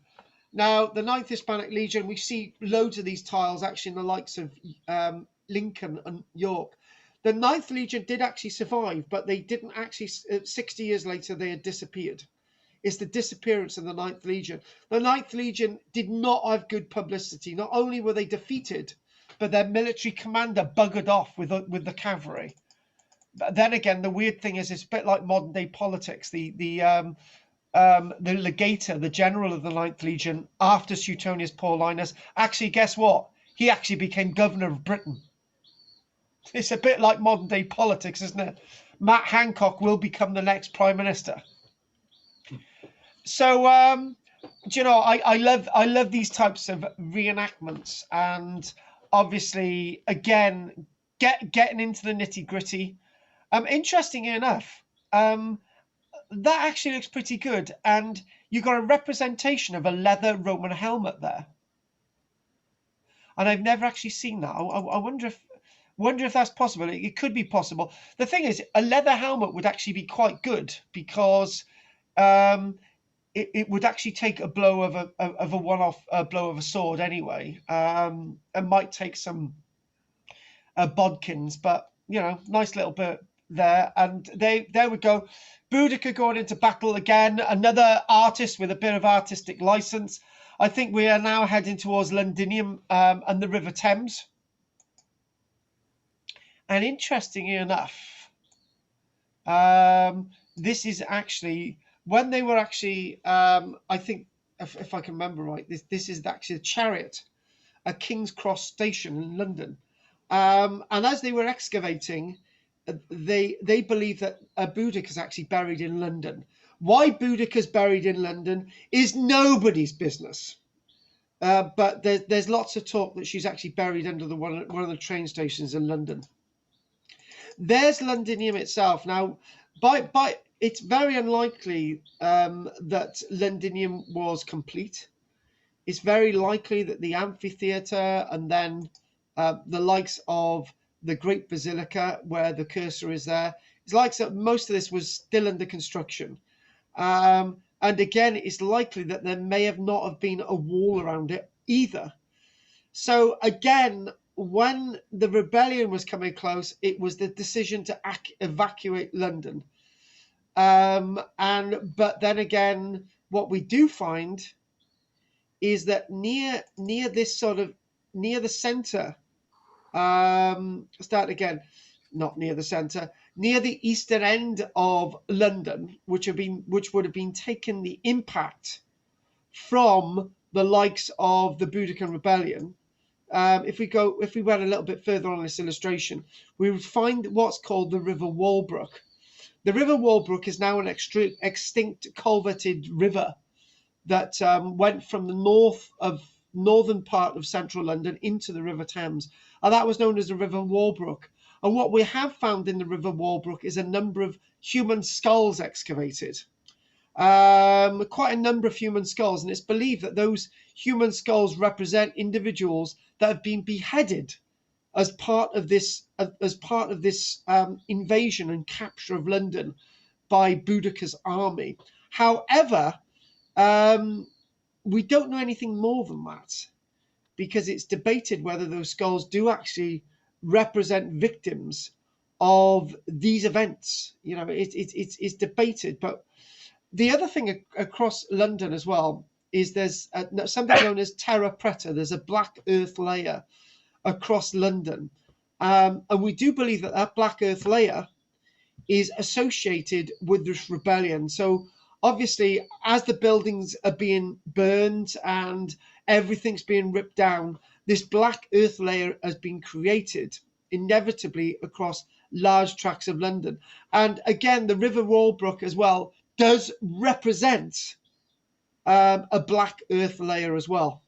S1: Now, the 9th Hispanic Legion, we see loads of these tiles actually in the likes of Lincoln and York. The 9th Legion did actually survive, but they didn't actually, 60 years later, they had disappeared. It's the disappearance of the 9th Legion. The 9th Legion did not have good publicity. Not only were they defeated, but their military commander buggered off with the cavalry. But then again, the weird thing is it's a bit like modern day politics. The legator, the general of the Ninth Legion, after Suetonius Paulinus, actually, guess what? He actually became governor of Britain. It's a bit like modern day politics, isn't it? Matt Hancock will become the next prime minister. So, do you know, I love these types of reenactments, and obviously, again, getting into the nitty gritty. Interestingly enough, that actually looks pretty good, and you got a representation of a leather Roman helmet there, and I've never actually seen that. I wonder if that's possible. It could be possible. The thing is, a leather helmet would actually be quite good, because it would actually take a blow of a one-off blow of a sword anyway, and might take some bodkins, but you know, nice little bit there. And there we go. Boudica going into battle again, another artist with a bit of artistic license. I think we are now heading towards Londinium and the River Thames. And interestingly enough, this is actually when they were actually, I think, if I can remember right, this is actually a chariot, a King's Cross station in London. And as they were excavating, they believe that Boudica is actually buried in London. Why Boudica is buried in London is nobody's business. But there's lots of talk that she's actually buried under one of the train stations in London. There's Londinium itself. Now, it's very unlikely that Londinium was complete. It's very likely that the amphitheatre and then the likes of the Great Basilica, where the cursor is there, it's like that most of this was still under construction. And again, it's likely that there may have not have been a wall around it either. So again, when the rebellion was coming close, it was the decision to evacuate London. But then again, what we do find is that near this sort of near the centre, start again, not near the centre, near the eastern end of London, which would have been taken the impact from the likes of the Boudican rebellion. If we went a little bit further on this illustration, we would find what's called the River Walbrook. The River Walbrook is now an extinct culverted river that went from the northern part of central London into the River Thames, and that was known as the River Walbrook. And what we have found in the River Walbrook is a number of human skulls excavated. Quite a number of human skulls, and it's believed that those human skulls represent individuals that have been beheaded as part of this invasion and capture of London by Boudica's army. However, we don't know anything more than that, because it's debated whether those skulls do actually represent victims of these events. You know, it's debated. But the other thing across London as well is there's something known as terra preta. There's a black earth layer across London, and we do believe that that black earth layer is associated with this rebellion. So obviously, as the buildings are being burned and everything's being ripped down, this black earth layer has been created inevitably across large tracts of London. And again, the River Walbrook as well does represent a black earth layer as well.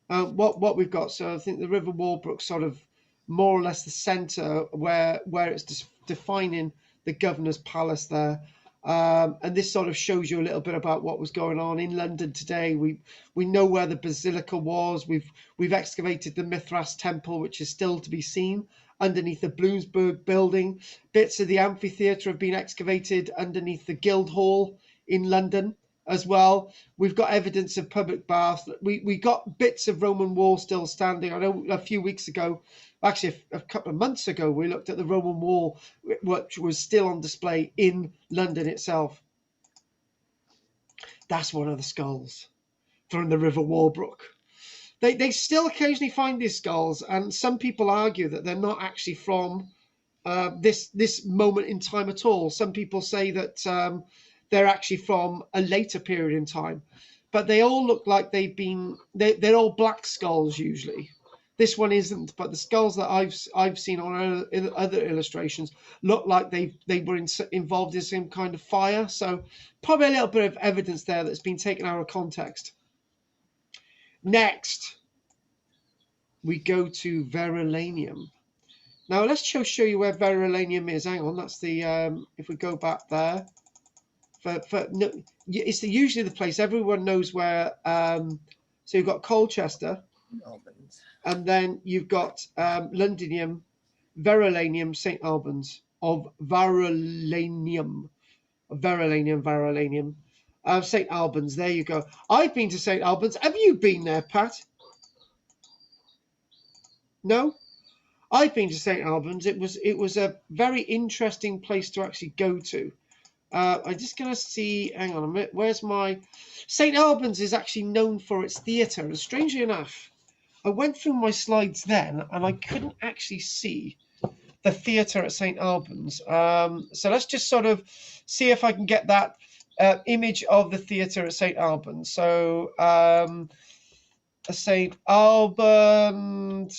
S1: What we've got, so I think the River Walbrook sort of more or less the centre where it's defining the governor's palace there. And this sort of shows you a little bit about what was going on in London today. We know where the Basilica was. We've excavated the Mithras Temple, which is still to be seen underneath the Bloomsbury building. Bits of the amphitheatre have been excavated underneath the Guildhall in London as well. We've got evidence of public baths. We got bits of Roman wall still standing. I know a few weeks ago, actually a couple of months ago, we looked at the Roman wall, which was still on display in London itself. That's one of the skulls from the River Walbrook. They still occasionally find these skulls, and some people argue that they're not actually from this moment in time at all. Some people say that they're actually from a later period in time, but they all look like they're all black skulls usually. This one isn't, but the skulls that I've seen on other illustrations look like they were involved in some kind of fire. So probably a little bit of evidence there that's been taken out of context. Next, we go to Verillanium. Now let's show you where Verillanium is. Hang on, that's the if we go back there. No, it's usually the place everyone knows where. So you've got Colchester,
S3: Albans.
S1: and then you've got Londinium, Verillanium, St Albans of Verillanium, St Albans. There you go. I've been to St Albans. Have you been there, Pat? No. I've been to St Albans. It was a very interesting place to actually go to. I'm just going to see, hang on a minute, where's my... St Albans is actually known for its theatre, and strangely enough, I went through my slides then, and I couldn't actually see the theatre at St Albans. So let's just sort of see if I can get that image of the theatre at St Albans. So, St Albans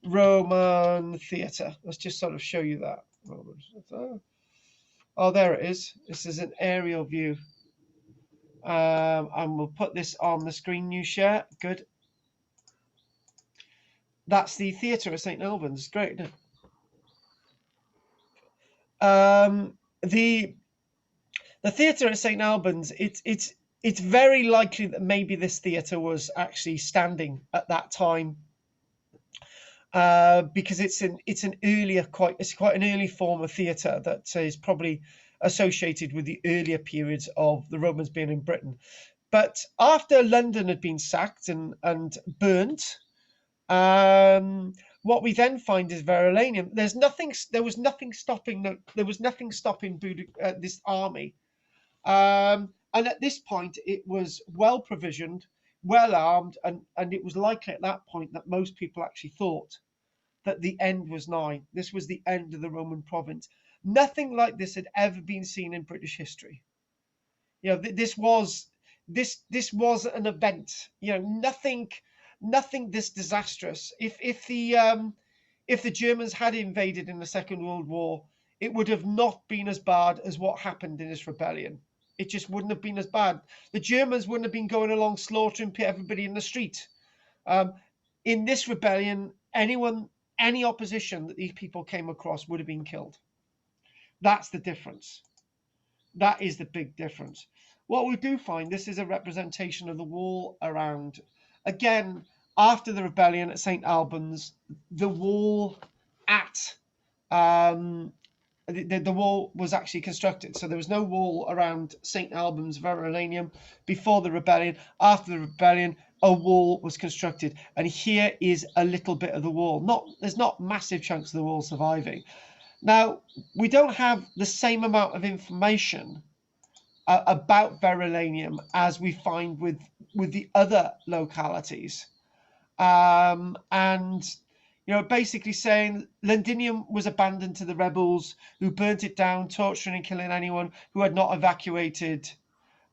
S1: Roman Theatre. Let's just sort of show you that. Oh, there it is. This is an aerial view. And we'll put this on the screen you share. Good. That's the theatre at St Albans. Great, isn't it? The theatre at St Albans, it's very likely that maybe this theatre was actually standing at that time. Because it's quite an early form of theatre that is probably associated with the earlier periods of the Romans being in Britain. But after London had been sacked and burnt, what we then find is Verillanium. There was nothing stopping Boudica, this army, and at this point it was well provisioned, well armed, and it was likely at that point that most people actually thought that the end was nigh. This was the end of the Roman province. Nothing like this had ever been seen in British history. You know, this was an event. You know, nothing this disastrous. If the Germans had invaded in the Second World War, it would have not been as bad as what happened in this rebellion. It just wouldn't have been as bad. The Germans wouldn't have been going along slaughtering everybody in the street. In this rebellion, any opposition that these people came across would have been killed. That's the difference. That is the big difference. What we do find, this is a representation of the wall around, again, after the rebellion at St Albans, the wall at the wall was actually constructed. So there was no wall around St Albans Verillanium before the rebellion. After the rebellion, a wall was constructed, and here is a little bit of the wall. There's not massive chunks of the wall surviving. Now, we don't have the same amount of information about Verillanium as we find with the other localities, and you know, basically saying Londinium was abandoned to the rebels who burnt it down, torturing and killing anyone who had not evacuated.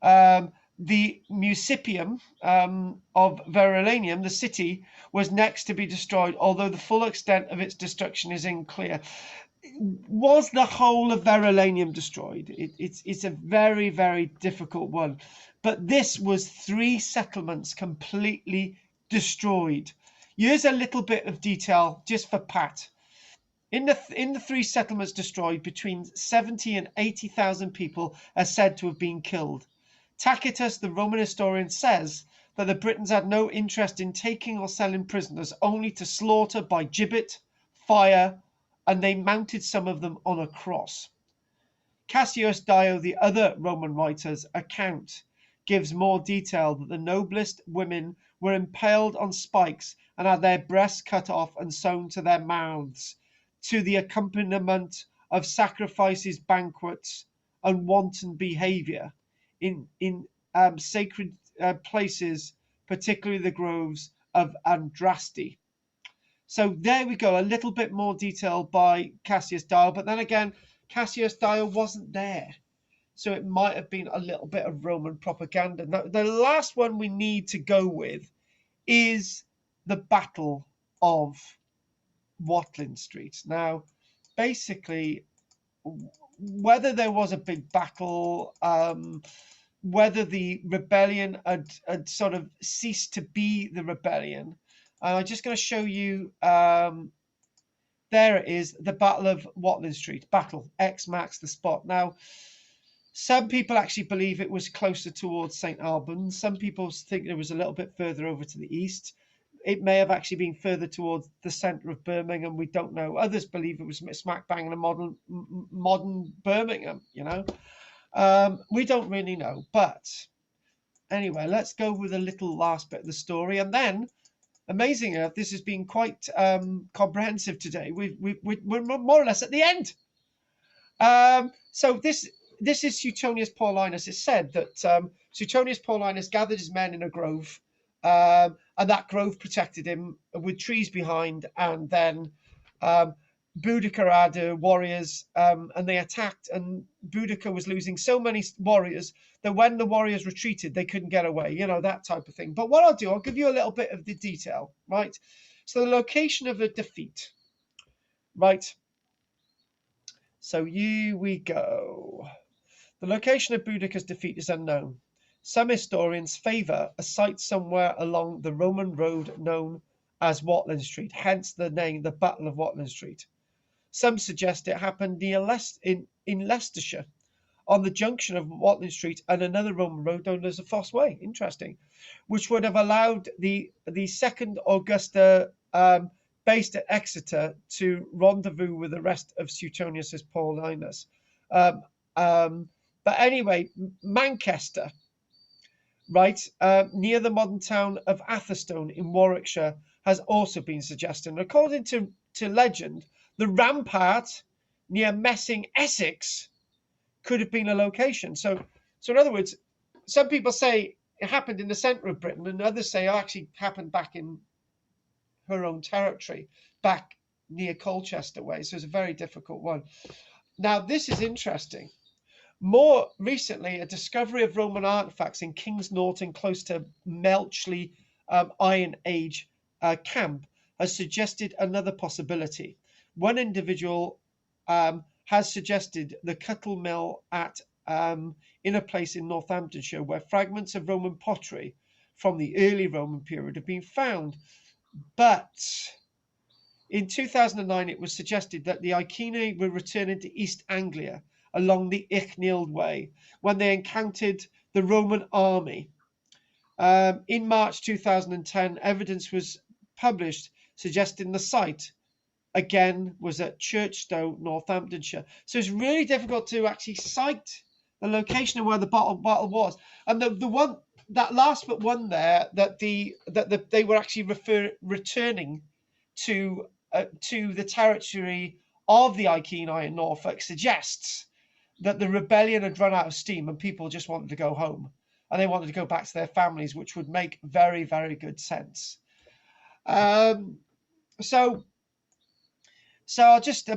S1: The Municipium of Verillanium, the city, was next to be destroyed, although the full extent of its destruction is unclear. Was the whole of Verillanium destroyed? It's a very, very difficult one. But this was 3 settlements completely destroyed. Here's a little bit of detail just for Pat. In the 3 settlements destroyed, between 70 and 80,000 people are said to have been killed. Tacitus, the Roman historian, says that the Britons had no interest in taking or selling prisoners, only to slaughter by gibbet, fire, and they mounted some of them on a cross. Cassius Dio, the other Roman writer's account, gives more detail that the noblest women were impaled on spikes and had their breasts cut off and sewn to their mouths, to the accompaniment of sacrifices, banquets, and wanton behavior in sacred places particularly the groves of Andraste. So there we go, a little bit more detail by Cassius Dio, but then again, Cassius Dio wasn't there. So it might have been a little bit of Roman propaganda. Now, the last one we need to go with is the Battle of Watlin Street. Now, basically, whether there was a big battle, whether the rebellion had sort of ceased to be the rebellion, and I'm just going to show you, there it is, the Battle of Watlin Street. Battle, X marks the spot. Now, some people actually believe it was closer towards St. Albans. Some people think it was a little bit further over to the east. It may have actually been further towards the centre of Birmingham. We don't know. Others believe it was smack bang in a modern Birmingham, you know. We don't really know. But anyway, let's go with a little last bit of the story. And then, amazing enough, this has been quite comprehensive today. We're more or less at the end. So this is Suetonius Paulinus. It's said that Suetonius Paulinus gathered his men in a grove, and that grove protected him with trees behind, and then Boudicca had warriors, and they attacked, and Boudicca was losing so many warriors that when the warriors retreated, they couldn't get away, you know, that type of thing. But what I'll do, I'll give you a little bit of the detail, right? So the location of the defeat, right? So here we go. The location of Boudicca's defeat is unknown. Some historians favour a site somewhere along the Roman road known as Watlin Street, hence the name, the Battle of Watlin Street. Some suggest it happened near in Leicestershire, on the junction of Watlin Street and another Roman road known as the Fosse Way. Interesting, which would have allowed the second Augusta, based at Exeter, to rendezvous with the rest of Suetonius Paulinus. But anyway, Manchester, right, near the modern town of Atherstone in Warwickshire, has also been suggested. And according to legend, the rampart near Messing, Essex, could have been a location. So in other words, some people say it happened in the centre of Britain, and others say it actually happened back in her own territory, back near Colchester way. So it's a very difficult one. Now, this is interesting. More recently, a discovery of Roman artifacts in Kings Norton, close to Melchley Iron Age camp, has suggested another possibility. One individual has suggested the Cuttlemill at in a place in Northamptonshire where fragments of Roman pottery from the early Roman period have been found. But in 2009, it was suggested that the Iceni were returning to East Anglia along the Ichnield Way when they encountered the Roman army. In March 2010, evidence was published suggesting the site again was at Churchstowe, Northamptonshire. So it's really difficult to actually cite the location of where the battle was. And the one, that last but one there, that they were actually returning to the territory of the Iceni in Norfolk, suggests that the rebellion had run out of steam and people just wanted to go home and they wanted to go back to their families, which would make very, very good sense. So I'll just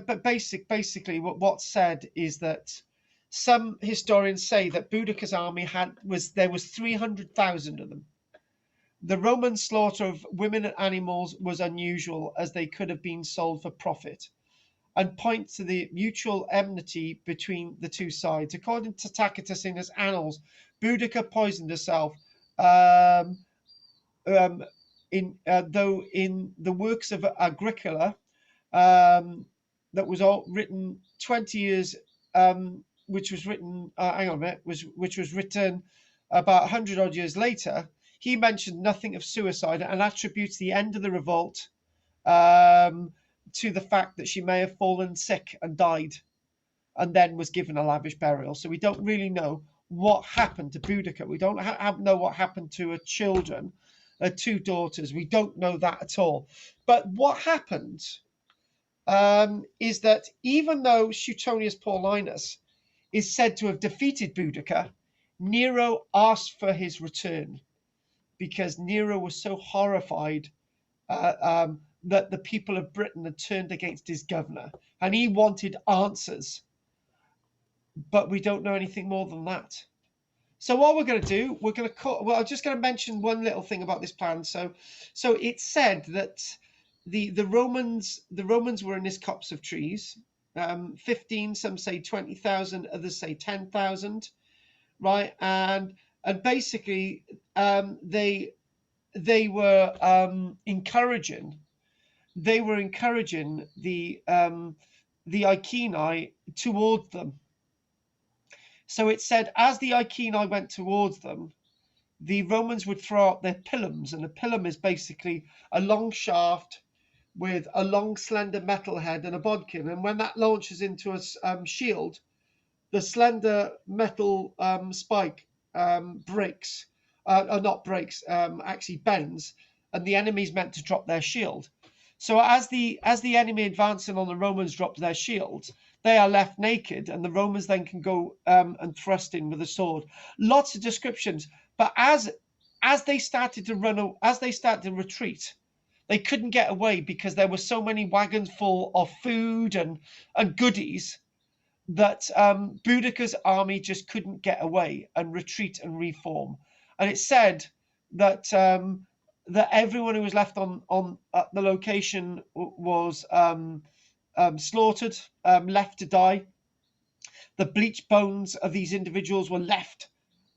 S1: basically what's said is that some historians say that Boudicca's army there was 300,000 of them. The Roman slaughter of women and animals was unusual, as they could have been sold for profit, and point to the mutual enmity between the two sides. According to Tacitus in his Annals, Boudicca poisoned herself, though in the works of Agricola, that was all written 20 years, which was written, which was written about 100 odd years later, he mentioned nothing of suicide and attributes the end of the revolt to the fact that she may have fallen sick and died and then was given a lavish burial. So we don't really know what happened to Boudicca. We don't know what happened to her children, her two daughters. We don't know that at all. But what happened is that even though Suetonius Paulinus is said to have defeated Boudicca, Nero asked for his return because Nero was so horrified that the people of Britain had turned against his governor, and he wanted answers. But we don't know anything more than that. So what we're going to do, we're going to call, well, I'm just going to mention one little thing about this plan. So it's said that the Romans were in this copse of trees. 15, some say 20,000, others say 10,000, right? And basically they were encouraging the Iceni towards them. So it said, as the Iceni went towards them, the Romans would throw out their pilums, and a pilum is basically a long shaft with a long, slender metal head and a bodkin. And when that launches into a shield, the slender metal spike breaks, or not breaks, actually bends, and the enemy's meant to drop their shield. So as the enemy advancing on the Romans drops their shields, they are left naked, and the Romans then can go and thrust in with a sword. Lots of descriptions, but as they started to retreat, they couldn't get away because there were so many wagons full of food and goodies that Boudica's army just couldn't get away and retreat and reform. And it said that that everyone who was left on the location was slaughtered, left to die. The bleached bones of these individuals were left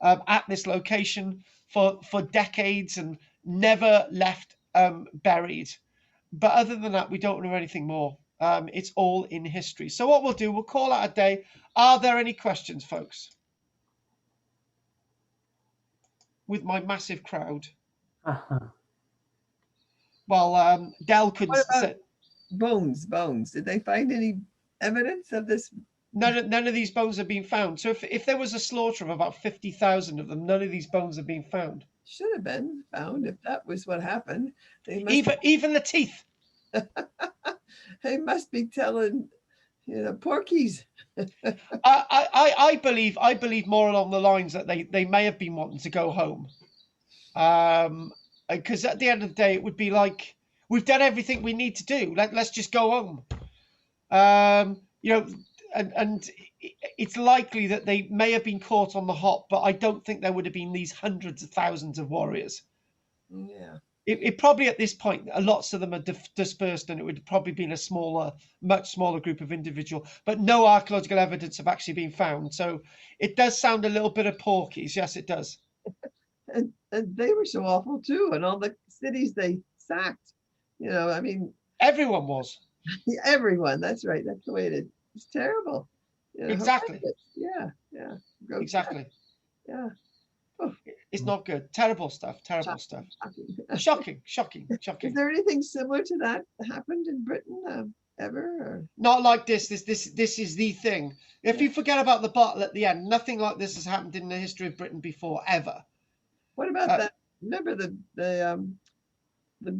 S1: at this location for decades and never left buried. But other than that, we don't know anything more. It's all in history. So what we'll do, we'll call that a day. Are there any questions, folks? With my massive crowd. Well, Dell couldn't
S3: What about
S1: say.
S3: bones? Did they find any evidence of this?
S1: None of these bones have been found. So if there was a slaughter of about 50,000 of them, none of these bones have been found.
S3: Should have been found if that was what happened. They must
S1: Even the teeth.
S3: they must be telling, porkies.
S1: I believe more along the lines that they may have been wanting to go home. Because at the end of the day, it would be like, we've done everything we need to do. Let's just go home. And it's likely that they may have been caught on the hop, but I don't think there would have been these hundreds of thousands of warriors.
S3: Yeah.
S1: It probably at this point, lots of them are dispersed, and it would have probably been a much smaller group of individual. But no archaeological evidence have actually been found. So it does sound a little bit of porkies. Yes, it does.
S3: And they were so awful too, and all the cities they sacked.
S1: Everyone was.
S3: Everyone. That's right. That's the way it is. It's terrible.
S1: Exactly.
S3: Horrendous. Yeah. Grotesque.
S1: Exactly.
S3: Yeah.
S1: It's not good. Terrible stuff.
S3: Shocking.
S1: Shocking.
S3: Is there anything similar to that happened in Britain ever? Or?
S1: Not like this. This is the thing. If you forget about the bottle at the end, nothing like this has happened in the history of Britain before, ever.
S3: What about that? Remember the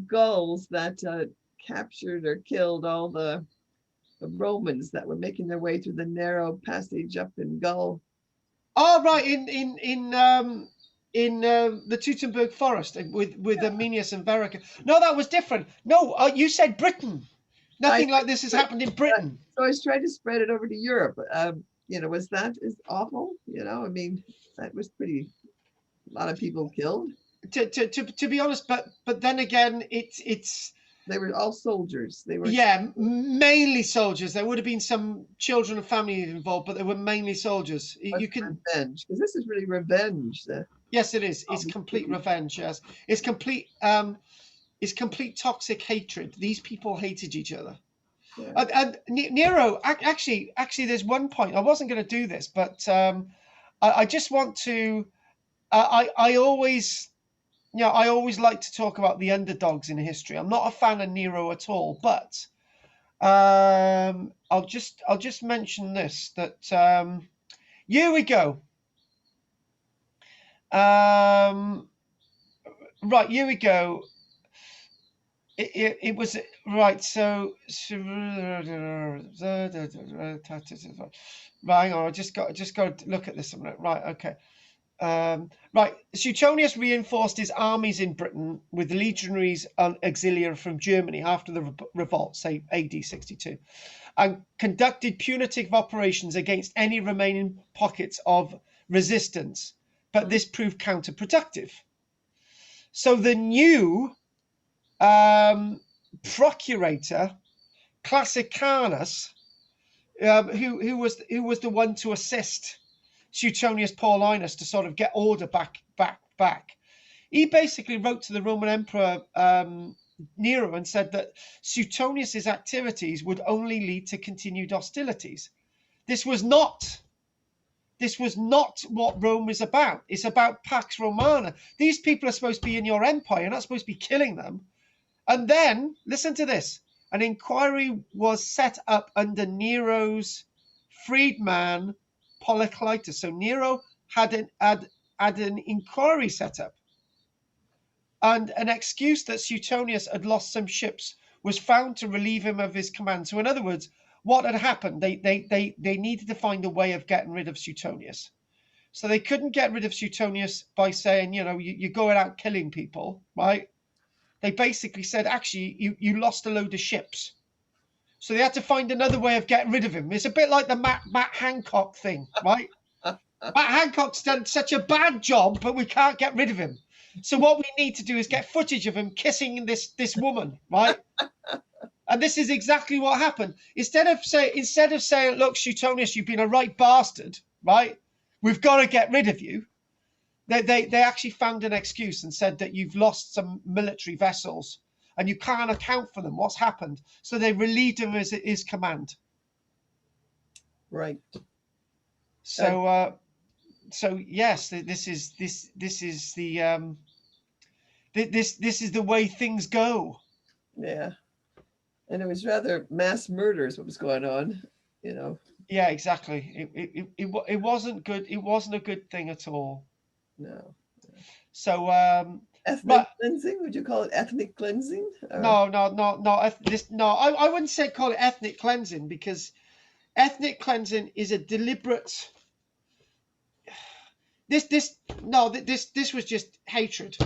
S3: gulls that captured or killed all the Romans that were making their way through the narrow passage up in Gull?
S1: Oh, right, in the Teutoburg forest with Arminius and Verillanium. No, that was different. No, you said Britain. Nothing like this has happened in Britain.
S3: So I was trying to spread it over to Europe. Was that as awful? That was pretty. A lot of people killed.
S1: To be honest, but then again, it's.
S3: They were all soldiers. They were
S1: mainly soldiers. There would have been some children and families involved, but they were mainly soldiers. You can
S3: revenge, because this is really revenge.
S1: Yes, it is. It's complete revenge. Yes, it's complete. It's complete toxic hatred. These people hated each other. Yeah. And Nero, actually, there's one point. I wasn't going to do this, but I just want to. I always like to talk about the underdogs in history. I'm not a fan of Nero at all, but I'll just mention this, that here we go. Right, here we go. It was right. So right, hang on. I just got to look at this a minute. Right, okay. Right, Suetonius reinforced his armies in Britain with legionaries and auxiliary from Germany after the revolt, say AD 62, and conducted punitive operations against any remaining pockets of resistance, but this proved counterproductive. So the new procurator, Classicanus, who was the one to assist Suetonius Paulinus to sort of get order back. He basically wrote to the Roman Emperor Nero and said that Suetonius's activities would only lead to continued hostilities. This was not what Rome is about. It's about Pax Romana. These people are supposed to be in your empire. You're not supposed to be killing them. And then, listen to this. An inquiry was set up under Nero's freedman, Polyclitus. So Nero had an inquiry set up. And an excuse that Suetonius had lost some ships was found to relieve him of his command. So in other words, what had happened, they needed to find a way of getting rid of Suetonius. So they couldn't get rid of Suetonius by saying, you're going out killing people, right? They basically said, actually, you lost a load of ships. So they had to find another way of getting rid of him. It's a bit like the Matt Hancock thing, right? Matt Hancock's done such a bad job, but we can't get rid of him. So what we need to do is get footage of him kissing this woman, right? And this is exactly what happened. Instead of saying, look, Suetonius, you've been a right bastard, right? We've got to get rid of you. They actually found an excuse and said that you've lost some military vessels and you can't account for them. What's happened? So they relieved him of his command.
S3: Right.
S1: So yes, this is the way things go.
S3: Yeah. And it was rather mass murders what was going on,
S1: Yeah, exactly. It wasn't good. It wasn't a good thing at all.
S3: No.
S1: So
S3: ethnic cleansing? Would you call it ethnic cleansing? Or...
S1: No. I wouldn't say call it ethnic cleansing, because ethnic cleansing is a deliberate. This was just hatred.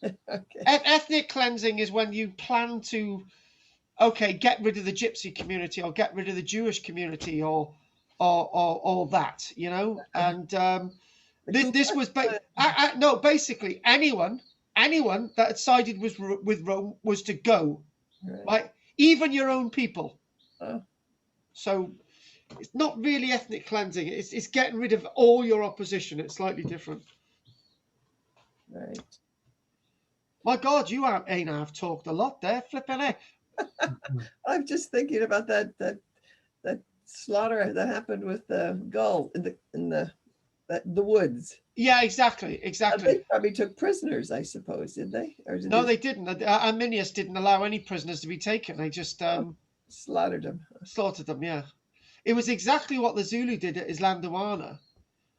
S3: Okay.
S1: Ethnic cleansing is when you plan to, get rid of the Gypsy community or get rid of the Jewish community or that, and. This was basically anyone that had sided with Rome was to go, right? Even your own people. So it's not really ethnic cleansing. It's getting rid of all your opposition. It's slightly different.
S3: Right.
S1: My God, you ain't have talked a lot there, flipping it.
S3: I'm just thinking about that slaughter that happened with the gull in the woods.
S1: Yeah, exactly.
S3: They probably took prisoners, I suppose, did they? Or
S1: No, they didn't. Arminius didn't allow any prisoners to be taken. They just
S3: slaughtered them.
S1: Slaughtered them, yeah. It was exactly what the Zulu did at Islandowana.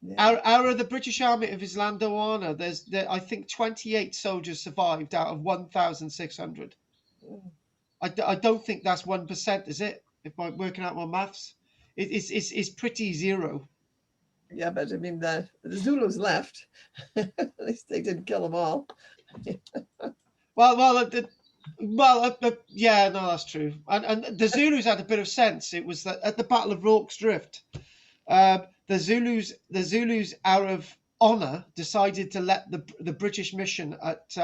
S3: Yeah.
S1: Out of the British Army of Islandowana, I think 28 soldiers survived out of 1,600. I don't think that's 1%, is it? If I'm working out my maths, it's pretty zero.
S3: Yeah, but I mean the Zulus left. At least they didn't kill them all.
S1: Yeah, no, that's true. And the Zulus had a bit of sense. It was that at the Battle of Rorke's Drift, the Zulus out of honor decided to let the British mission at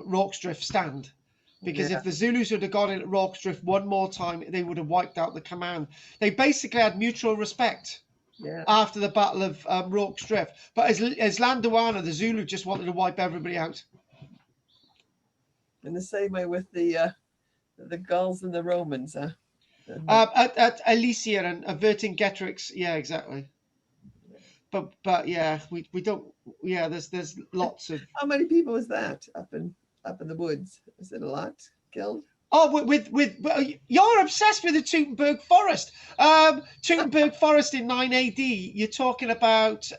S1: Rorke's Drift stand. Because if the Zulus would have gone in at Rorke's Drift one more time, they would have wiped out the command. They basically had mutual respect.
S3: Yeah.
S1: After the Battle of Rorke's Drift. But as Islandowana, the Zulu just wanted to wipe everybody out.
S3: In the same way with the Gauls and the Romans.
S1: At Elysia and Vercingetorix, yeah, exactly. But yeah, we don't. Yeah, there's lots of.
S3: How many people was that up in the woods? Is it a lot killed?
S1: Oh, with you're obsessed with the Teutoburg Forest. Teutoburg Forest in 9 AD. You're talking about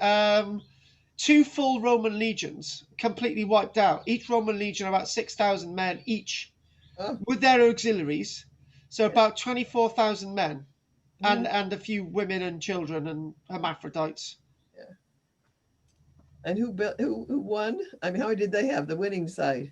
S1: 2 full Roman legions completely wiped out. Each Roman legion about 6,000 men each, with their auxiliaries. So about 24,000 men, and a few women and children and hermaphrodites.
S3: Yeah. And who built? Who won? I mean, how many did they have? The winning side.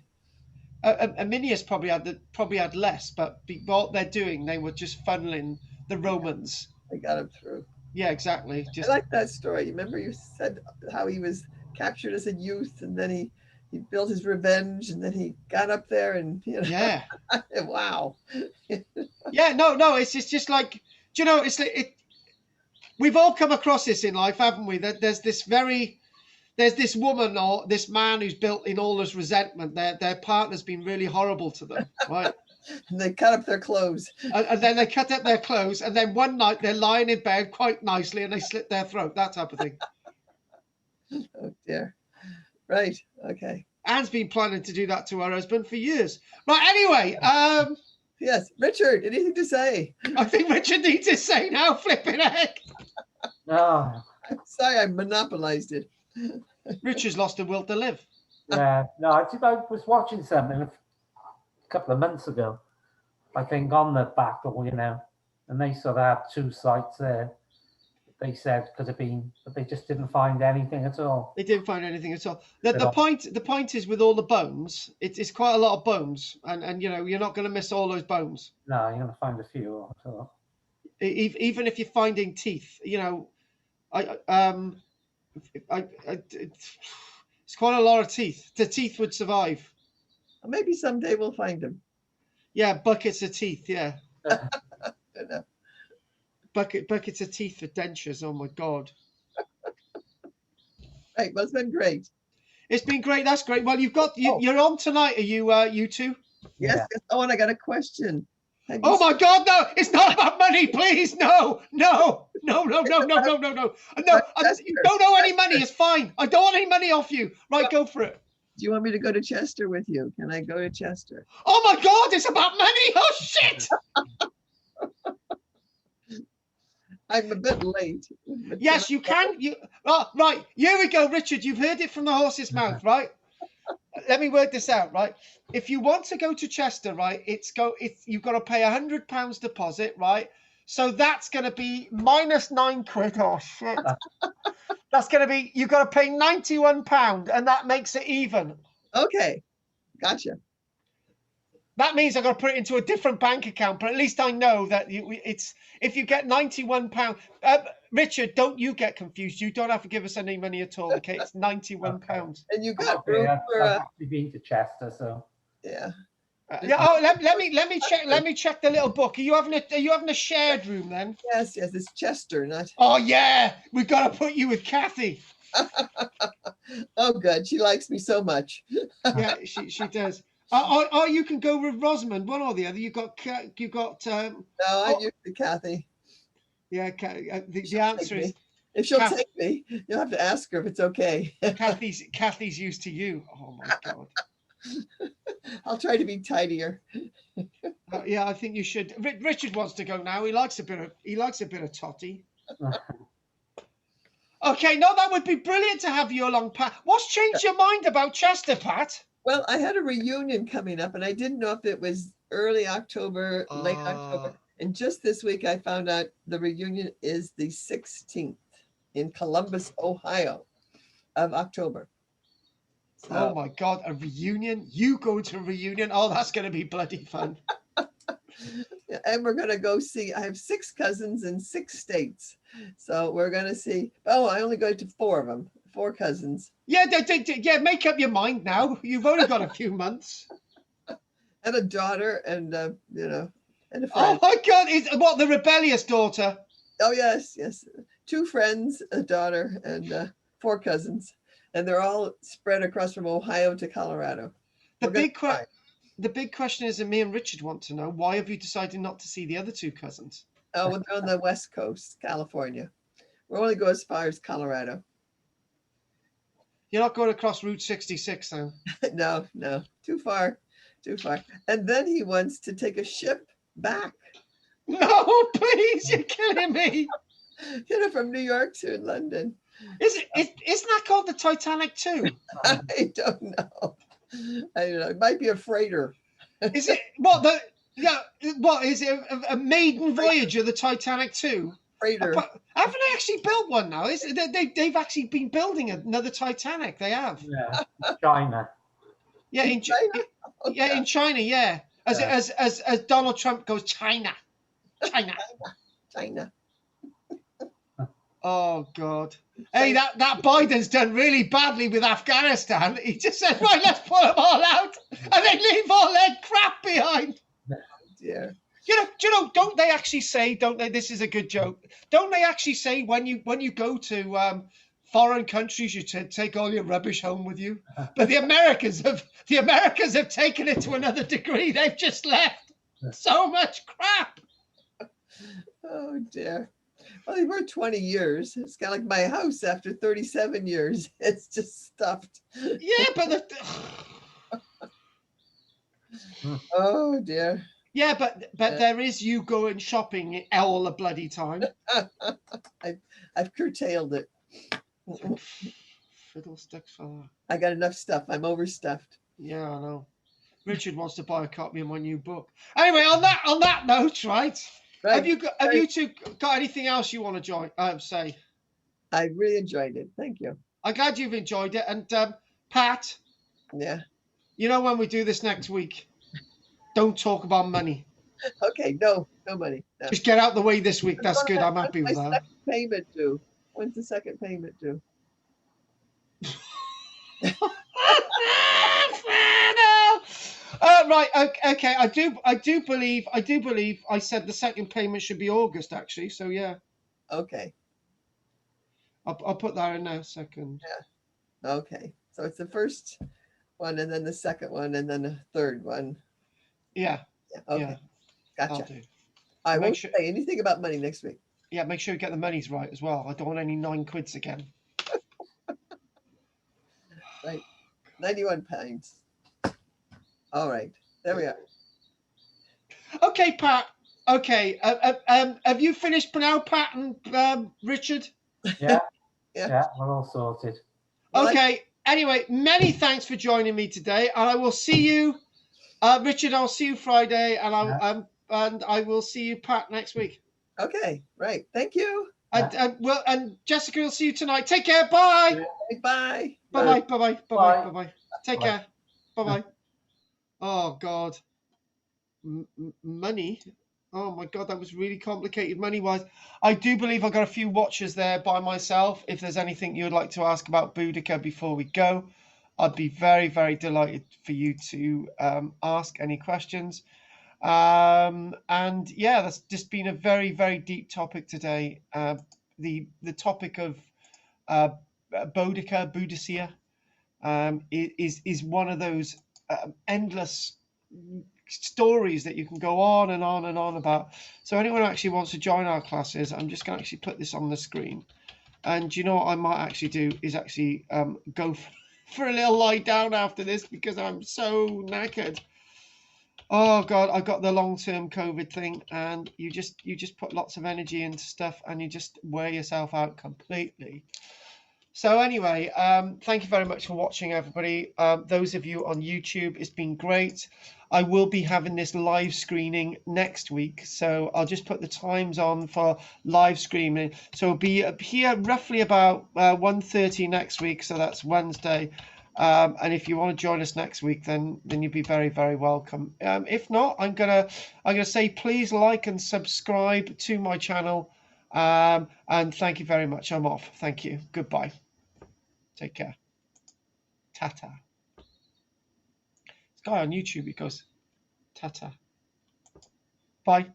S1: Arminius probably had less, but what they're doing, they were just funneling the Romans.
S3: They got him through.
S1: Yeah, exactly.
S3: I like that story. Remember you said how he was captured as a youth, and then he built his revenge, and then he got up there, and
S1: Yeah.
S3: Wow.
S1: Yeah, no, it's just like, it's like we've all come across this in life, haven't we? That there's this woman or this man who's built in all this resentment. Their partner's been really horrible to them, right?
S3: And they cut up their clothes.
S1: And then they cut up their clothes, and then one night they're lying in bed quite nicely, and they slit their throat. That type of thing.
S3: Oh dear. Right. Okay.
S1: Anne's been planning to do that to her husband for years. Right. Anyway,
S3: Yes, Richard, anything to say?
S1: I think Richard needs to say now. Flipping heck.
S4: No.
S3: I'm sorry, I monopolized it.
S1: Richard's lost a will to live.
S4: Yeah. No, I was watching something a couple of months ago, I think, on the battle, and they sort of had 2 sites there. They said could have been, but they just didn't find anything at all.
S1: They didn't find anything at all. The point is with all the bones, it's quite a lot of bones, and you're not going to miss all those bones.
S4: No, you're going to find a few at all.
S1: Even if you're finding teeth, it's quite a lot of teeth. The teeth would survive.
S3: Maybe someday we'll find them.
S1: Yeah, buckets of teeth. Yeah,
S3: I don't know.
S1: buckets of teeth for dentures. Oh my God.
S3: Right, well, it's been great.
S1: It's been great. That's great. Well, you're on tonight. Are you two?
S3: Yes.
S4: Yeah.
S3: Yes. Oh, and I got a question.
S1: Oh my God, no! It's not about money, please. No. You don't owe any money. It's fine. I don't want any money off you. Right, go for it.
S3: Do you want me to go to Chester with you? Can I go to Chester?
S1: Oh my God, it's about money. Oh shit.
S3: I'm a bit late.
S1: Yes, you can. Right. Here we go, Richard. You've heard it from the horse's mouth, right? Let me work this out, right? If you want to go to Chester, right, you've got to pay £100 deposit, right? So that's going to be minus £9. Oh shit! That's going to be, you've got to pay £91, and that makes it even.
S3: Okay, gotcha.
S1: That means I've got to put it into a different bank account, but at least I know that if you get £91. Richard, don't you get confused. You don't have to give us any money at all, okay? It's £91.
S3: Okay. And you got
S4: Okay,
S3: room
S4: I've
S3: for
S4: actually been to Chester, so
S3: yeah.
S1: Let me check the little book. Are you having a shared room then?
S3: Yes, it's Chester, not.
S1: Oh yeah, we've got to put you with Kathy.
S3: Oh, good. She likes me so much.
S1: Yeah, she does. Or you can go with Rosamond, one or the other. You got.
S3: No, I used to Kathy.
S1: Yeah, the answer is
S3: if she'll take me, you'll have to ask her if it's okay.
S1: Kathy's used to you. Oh my God.
S3: I'll try to be tidier.
S1: Yeah, I think you should. Richard wants to go now. He likes a bit of totty. Okay, no, that would be brilliant to have you along, Pat. What's changed your mind about Chester, Pat?
S3: Well, I had a reunion coming up, and I didn't know if it was early October, late October. And just this week, I found out the reunion is the 16th in Columbus, Ohio, of October. So,
S1: oh my God, a reunion? You go to a reunion? Oh, that's going to be bloody fun.
S3: And we're going to go see, I have 6 cousins in 6 states. So we're going to see, I only go to 4 of them, 4 cousins.
S1: Yeah, make up your mind now. You've only got a few months.
S3: And a daughter and, and a friend.
S1: Oh my God, what, the rebellious daughter?
S3: Oh, yes. 2 friends, a daughter, and 4 cousins. And they're all spread across from Ohio to Colorado.
S1: The big question is, and me and Richard want to know, why have you decided not to see the other 2 cousins?
S3: Oh, well, they're on the West Coast, California. We'll only go as far as Colorado.
S1: You're not going across Route 66, then?
S3: No, too far. And then he wants to take a ship back.
S1: No, please, you're killing me.
S3: From New York to London.
S1: Isn't that called the Titanic too?
S3: I don't know. It might be a freighter.
S1: Is it what is it a maiden voyage of the Titanic too?
S3: Freighter.
S1: Haven't they actually built one now? They've actually been building another Titanic. They have.
S4: Yeah, China.
S1: Yeah,
S3: In China? Oh,
S1: yeah,
S3: God.
S1: in China. Yeah, as Donald Trump goes, China.
S3: China.
S1: Oh God. Hey, that Biden's done really badly with Afghanistan. He just said, right, let's pull them all out, and they leave all their crap behind.
S3: Yeah.
S1: Do you know? Don't they actually say? Don't they? This is a good joke. Don't they actually say when you go to foreign countries, you take all your rubbish home with you? But the Americans have taken it to another degree. They've just left so much crap.
S3: Oh dear. Well, they were 20 years. It's kind of like my house after 37 years. It's just stuffed.
S1: Yeah, but
S3: Oh dear.
S1: yeah, but there is you going shopping all the bloody time.
S3: I've curtailed it.
S1: Fiddlesticks fella.
S3: I got enough stuff. I'm overstuffed.
S1: Yeah, I know. Richard wants to buy a copy of my new book. Anyway, on that note, right?
S3: Right.
S1: Have you two got anything else you want to say?
S3: I really enjoyed it. Thank you.
S1: I'm glad you've enjoyed it. And Pat,
S3: Yeah.
S1: you know when we do this next week, don't talk about money.
S3: Okay. No money. No.
S1: Just get out the way this week. That's good. I'm happy with
S3: My
S1: that.
S3: second payment due. When's the second payment due?
S1: Right. Okay. I do believe I said the second payment should be August actually. So yeah,
S3: Okay.
S1: I'll put that in now. Second.
S3: Okay. So it's the first one, and then the second one, and then the third one.
S1: Yeah.
S3: Yeah. Okay.
S1: Yeah. I'll
S3: Gotcha.
S1: do.
S3: I
S1: Make
S3: won't
S1: sure-
S3: say anything about money next week.
S1: Yeah. Make sure you get the monies right as well. I don't want any 9 quids again.
S3: Right. 91 pounds. All right. There we are.
S1: Okay, Pat. Okay. Have you finished now, Pat and Richard?
S4: Yeah,
S3: Yeah.
S4: yeah, we're all sorted.
S3: Well,
S1: Okay. Anyway, many thanks for joining me today, and I will see you, Richard. I'll see you Friday, and I will see you, Pat, next week.
S3: Okay. Right. Thank you.
S1: And Jessica will see you tonight. Take care. Bye.
S3: Bye.
S1: Bye. Bye.
S4: Bye.
S1: Bye. Take
S4: Bye.
S1: care. Bye. Oh God. Money. Oh my God, that was really complicated money-wise. I do believe I got a few watchers there by myself. If there's anything you'd like to ask about Boudica before we go, I'd be very, very delighted for you to ask any questions. And yeah, that's just been a very, very deep topic today. The topic of Boudicca is one of those endless stories that you can go on and on and on about. So anyone who actually wants to join our classes, I'm just going to actually put this on the screen. And you know what I might actually do is actually go for a little lie down after this because I'm so knackered. Oh God, I got the long-term COVID thing, and you just put lots of energy into stuff and you just wear yourself out completely. So anyway, thank you very much for watching, everybody. Those of you on YouTube, it's been great. I will be having this live screening next week, so I'll just put the times on for live streaming. So it'll be here roughly about 1:30 next week, so that's Wednesday. And if you want to join us next week, then you'd be very, very welcome. If not, I'm gonna say please like and subscribe to my channel. And thank you very much. I'm off. Thank you. Goodbye. Take care. Tata. This guy on YouTube, he goes, Tata. Bye.